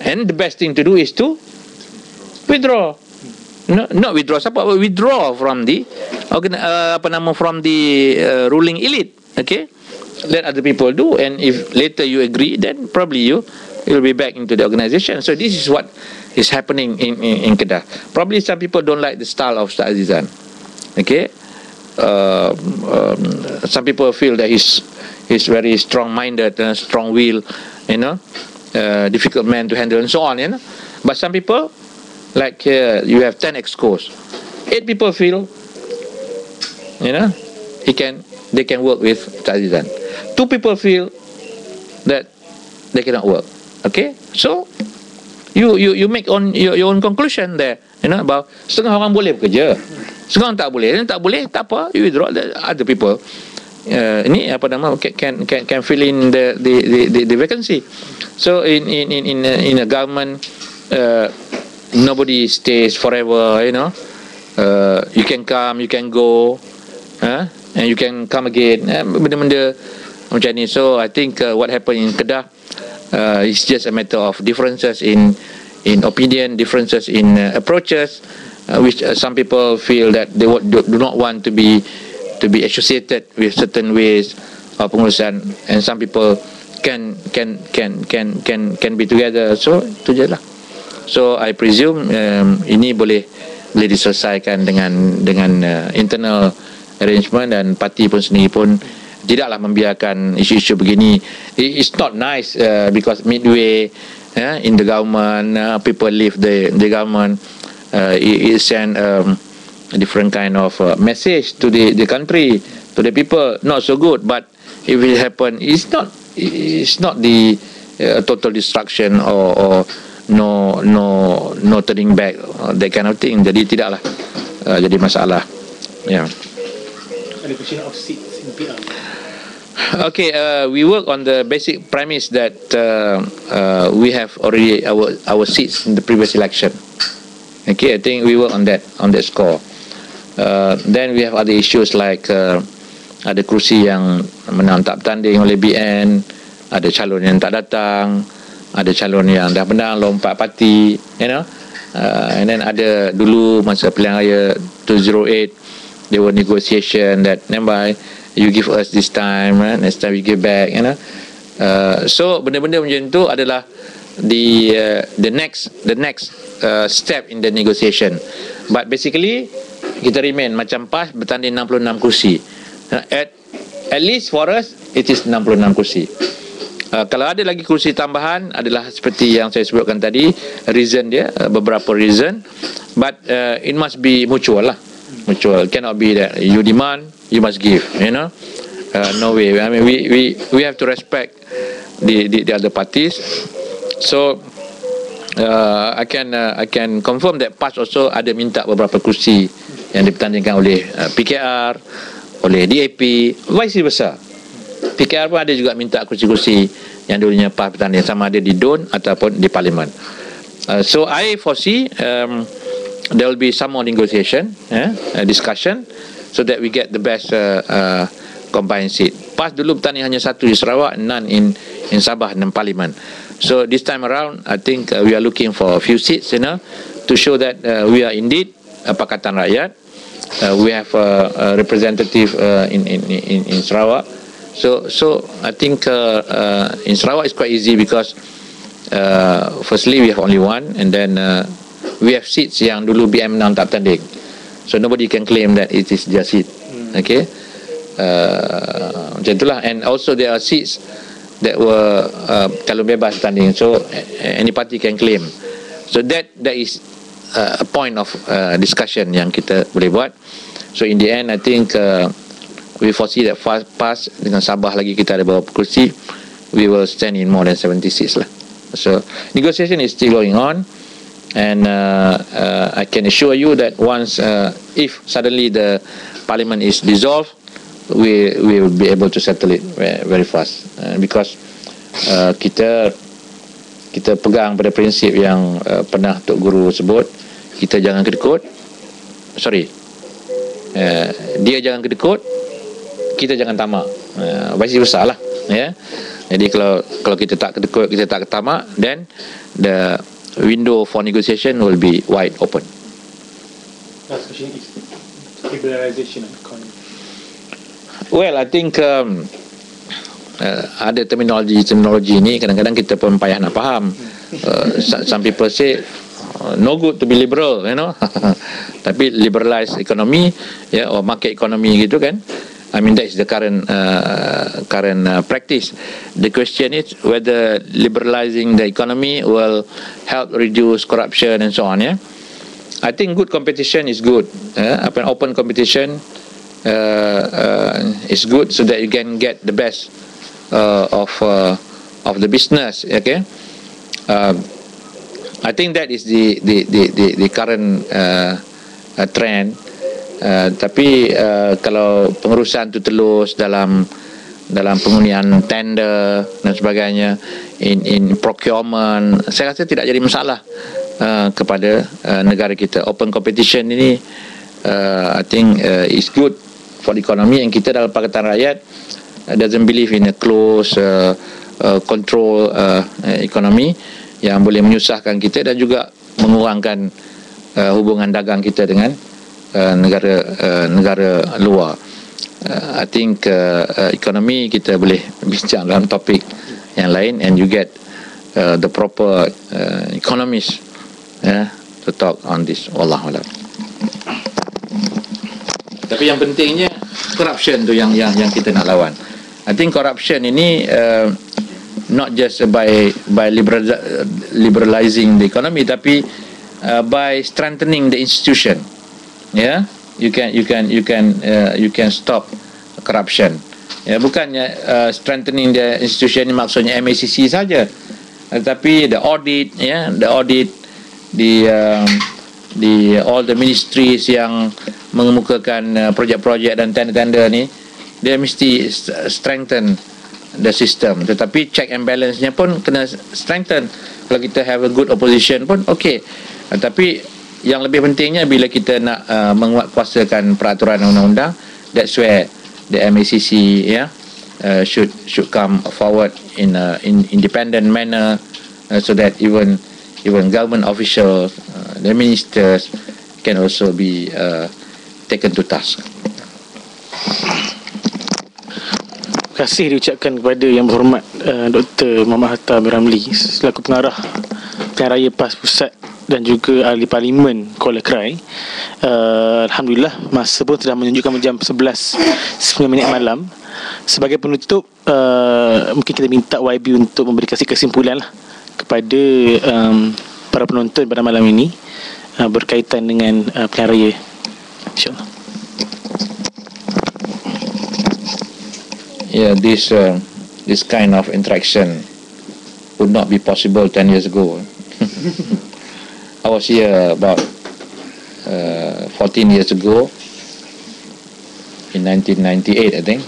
And the best thing to do is to withdraw. No, not withdraw, but withdraw from the ruling elite. Okay, let other people do, and if later you agree, then probably you will be back into the organisation. So this is what is happening in Kedah. Probably some people don't like the style of Ustaz Azizan. Okay, some people feel that he's very strong-minded, strong-willed, you know, difficult man to handle, and so on. You know, but some people, like you have 10 excos, 8 people feel, you know, they can work with Ustaz Azizan. 2 people feel that they cannot work. Okay, so you make your own conclusion there, you know, about setengah orang boleh bekerja, setengah orang tak boleh. Dan tak boleh, tak apa, you withdraw. Other people ini can fill in the vacancy. So in a government, nobody stays forever, you know. You can come, you can go, and you can come again. Benda-benda macam ni. So I think what happened in Kedah, it's just a matter of differences in opinion, differences in approaches, which some people feel that they do not want to be associated with certain ways of pengurusan, and some people can be together. So itu je lah. So I presume ini boleh diselesaikan dengan internal arrangement, dan parti pun sendiri pun tidaklah membiarkan isu-isu begini. It's not nice because midway in the government, people leave the government. It send a different kind of message to the country, to the people. Not so good. But if it happen, it's not the total destruction or no turning back, that kind of thing. Jadi tidaklah jadi masalah. Yeah. Allocation of seats in PR. Okay, we work on the basic premise that we have already our seats in the previous election. Okay, I think we work on that score. Then we have other issues like ada kerusi yang menang tak bertanding oleh BN, ada calon yang tak datang, ada calon yang dah menang lompat parti, you know. And then ada dulu masa pilihan raya 208, there were negotiation that nearby you give us this time, next time we give back, you know. So benda-benda macam tu adalah the next step in the negotiation. But basically kita remain macam PAS bertanding 66 kursi. At least for us it is 66 kursi. Kalau ada lagi kursi tambahan adalah seperti yang saya sebutkan tadi, reason dia, beberapa reason, but it must be mutual lah. Mutual, cannot be that you demand, you must give, you know. no way. I mean, we have to respect the other parties. So I can confirm that PAS also ada minta beberapa kursi yang dipertandingkan oleh PKR, oleh DAP, vice versa. PKR pun ada juga minta kursi-kursi yang dulunya PAS bertanding, sama ada di DUN ataupun di Parlimen. So I foresee there will be some more negotiation, discussion, so that we get the best combined seat. PAS dulu bertanding hanya satu di Sarawak, none in Sabah dan Parlimen. So this time around, I think we are looking for a few seats, to show that we are indeed Pakatan Rakyat. We have a representative in Sarawak. So I think in Sarawak it's quite easy because firstly we have only one, and then we have seats yang dulu BM6 tak bertanding. So nobody can claim that it is their seat. Okay. Macam itulah. And also there are seats that were calon bebas bertanding. So any party can claim. So that is a point of discussion yang kita boleh buat. So in the end, I think we foresee that PAS dengan Sabah lagi kita ada beberapa kursi, we will stand in more than 70 seats lah. So negotiation is still going on, and I can assure you that once if suddenly the parliament is dissolved, we will be able to settle it very fast, because kita pegang pada prinsip yang pernah Tok Guru sebut, kita jangan kedekut, dia jangan kedekut, kita jangan tamak, vice versa lah, ya. Jadi kalau kita tak kedekut, kita tak tamak, then the window for negotiation will be wide open. Last question is liberalization of economy. Well, I think ada terminologi ni kadang-kadang kita pun payah nak faham. Some people say no good to be liberal, tapi liberalize economy, or market economy gitu kan. I mean, that is the current practice. The question is whether liberalizing the economy will help reduce corruption and so on. I think good competition is good. Open competition is good, so that you can get the best of the business. Okay. I think that is the current trend. Tapi kalau pengurusan tu telus dalam pengundian tender dan sebagainya, in procurement, saya rasa tidak jadi masalah kepada negara kita. Open competition ini I think is good for the economy, and kita dalam Pakatan Rakyat doesn't believe in a close control economy yang boleh menyusahkan kita dan juga mengurangkan hubungan dagang kita dengan negara luar. I think ekonomi kita boleh bincang dalam topik yang lain, and you get the proper economists to talk on this. Wallahualam. Tapi yang pentingnya corruption tu yang kita nak lawan. I think corruption ini not just by liberalizing the economy, tapi by strengthening the institution. You can stop corruption. Bukannya strengthening the institution ini maksudnya MACC saja, tapi the audit, the all the ministries yang mengemukakan projek-projek dan tender-tender ni, dia mesti strengthen the system. Tetapi check and balance-nya pun kena strengthen. Kalau kita have a good opposition pun okay. Tapi yang lebih pentingnya bila kita nak menguatkuasakan peraturan undang-undang, that's where the MACC should come forward in independent manner, so that even government officials, the ministers can also be taken to task. Terima kasih diucapkan kepada Yang Berhormat Dr. Muhammad Hatta Amir Ramli selaku pengarah Pilihan Raya PAS Pusat dan juga ahli Parlimen Kuala Krai. Alhamdulillah, masa pun telah menunjukkan jam 11.09 malam. Sebagai penutup, mungkin kita minta YB untuk memberi kesimpulan lah kepada para penonton pada malam ini berkaitan dengan Pilihan Raya, InsyaAllah. this kind of interaction would not be possible 10 years ago. I was here about 14 years ago, in 1998, I think.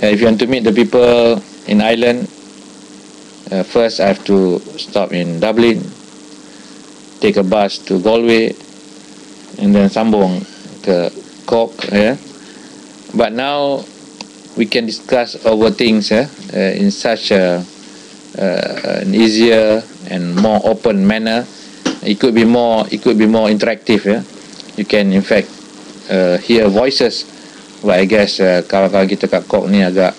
If you want to meet the people in Ireland, first I have to stop in Dublin, take a bus to Galway, and then sambung ke Cork. But now we can discuss over things in such an easier and more open manner. It could be more interactive. You can in fact hear voices. But I guess kawan-kawan kita kat Cork ni agak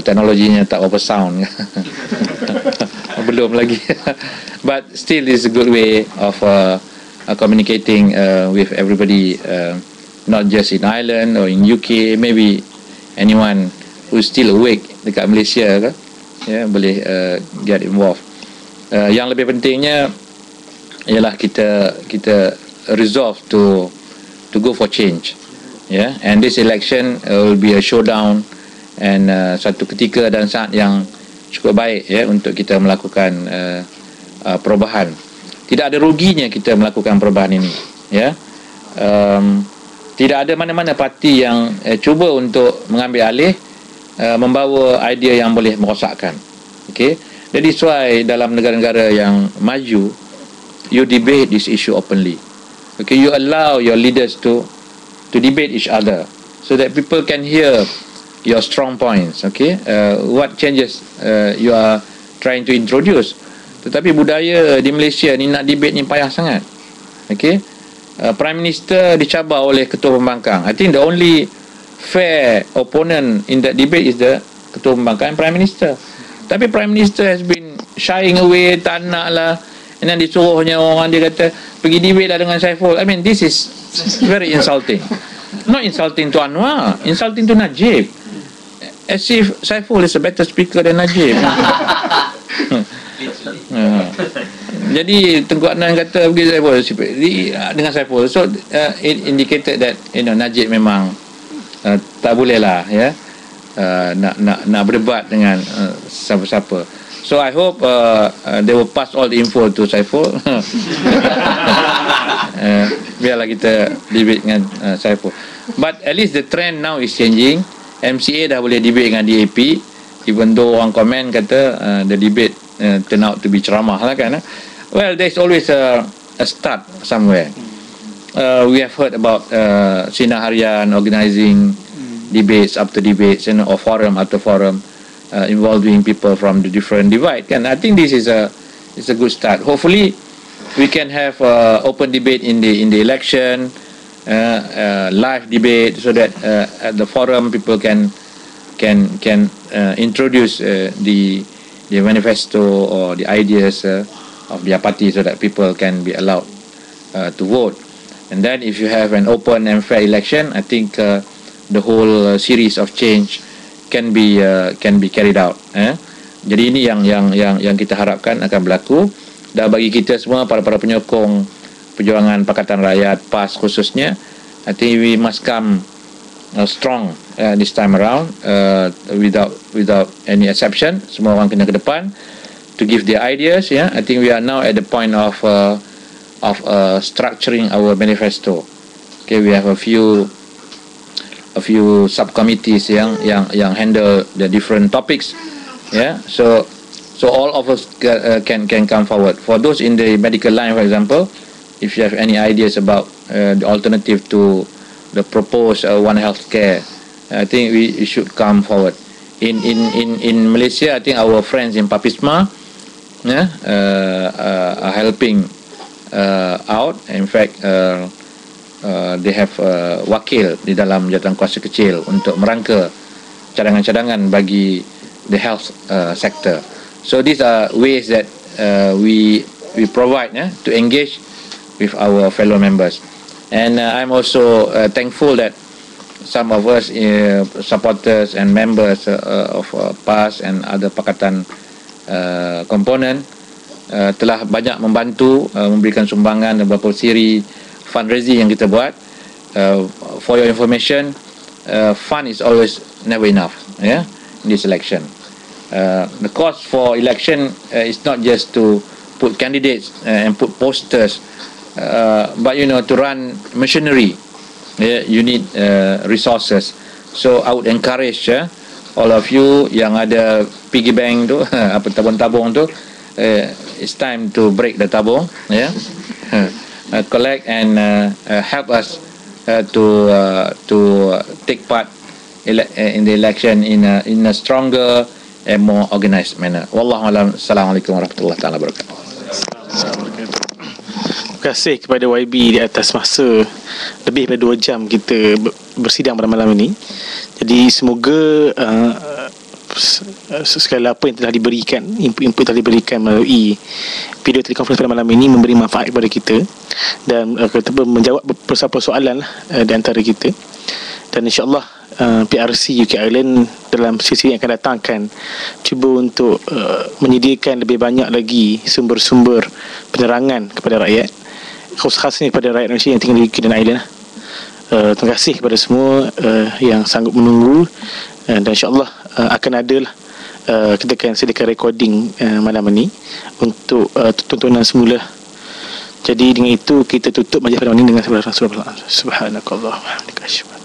teknologinya tak berapa sound. Belum lagi. But still is a good way of communicating with everybody, not just in Ireland or in UK, maybe anyone who's still awake dekat Malaysia ke, boleh get involved. Yang lebih pentingnya ialah kita resolve to go for change, and this election will be a showdown and satu ketika dan saat yang cukup baik untuk kita melakukan perubahan. Tidak ada ruginya kita melakukan perubahan ini, tidak ada mana-mana parti yang cuba untuk mengambil alih, membawa idea yang boleh merosakkan. That is why dalam negara-negara yang maju, you debate this issue openly. You allow your leaders to debate each other so that people can hear your strong points. What changes you are trying to introduce. Tetapi budaya di Malaysia ni nak debate ni payah sangat. Prime Minister dicabar oleh ketua pembangkang. I think the only fair opponent in that debate is the ketua pembangkang and Prime Minister. Tapi Prime Minister has been shying away, tak nak lah. And then disuruhnya orang, dia kata pergi debate lah dengan Saiful. I mean, this is very insulting. Not insulting to Anwar, insulting to Najib. As if Saiful is a better speaker than Najib. Jadi Tengku Adnan kata pergi Saiful dengan Saiful. So it indicated that Najib memang tak boleh lah nak berdebat dengan siapa-siapa. So I hope they will pass all the info to Saiful. Biarlah kita debate dengan Saiful. But at least the trend now is changing. MCA dah boleh debate dengan DAP, even though orang komen kata the debate turn out to be ceramah lah kan. Well, there's always a start somewhere. We have heard about Sinar Harian organising debates after debates, or forum after forum, involving people from the different divide. I think this is a good start. Hopefully, we can have open debate in the election, live debate, so that at the forum people can introduce the manifesto or the ideas of their party, so that people can be allowed to vote. And then, if you have an open and fair election, I think the whole series of change can be carried out. Jadi ini yang kita harapkan akan berlaku. Dan bagi kita semua, para penyokong perjuangan Pakatan Rakyat PAS khususnya, I think we must come strong this time around, without any exception. Semua orang kena ke depan to give their ideas. I think we are now at the point of structuring our manifesto. We have a few subcommittees yang handle the different topics. So all of us can come forward. For those in the medical line, for example, if you have any ideas about the alternative to the proposed One Healthcare, I think we should come forward. In Malaysia, I think our friends in Papisma are helping out. In fact, they have wakil di dalam jawatan kuasa kecil untuk merangka cadangan-cadangan bagi the health sector. So these are ways that we provide to engage with our fellow members. And I'm also thankful that some of us supporters and members of PAS and other pakatan komponen telah banyak membantu, memberikan sumbangan beberapa siri fundraising yang kita buat. For your information, fund is always never enough, yeah, in this election. The cost for election is not just to put candidates and put posters, but to run machinery, you need resources. So I would encourage all of you yang ada piggy bank tu, apa tabung-tabung tu, it's time to break the tabung, collect and help us to take part in the election in a stronger and more organised manner. Wallahu a'lam. Assalamualaikum warahmatullahi taala wabarakatuh. Terima kasih kepada YB di atas masa lebih daripada 2 jam kita bersidang pada malam ini. Jadi semoga segala apa yang telah diberikan, input telah diberikan melalui video telekonferensi pada malam ini memberi manfaat kepada kita dan menjawab beberapa persoalan di antara kita. Dan insyaAllah PRC UK Ireland dalam sesi yang akan datang akan cuba untuk menyediakan lebih banyak lagi sumber-sumber penerangan kepada rakyat, khasnya kepada rakyat Malaysia yang tinggal di UK dan Ireland. Terima kasih kepada semua yang sanggup menunggu, dan insyaAllah akan ada lah kita akan sediakan recording malam ini untuk tontonan semula. Jadi dengan itu kita tutup majlis pada malam ini dengan Subhanakallahumma wa bihamdika.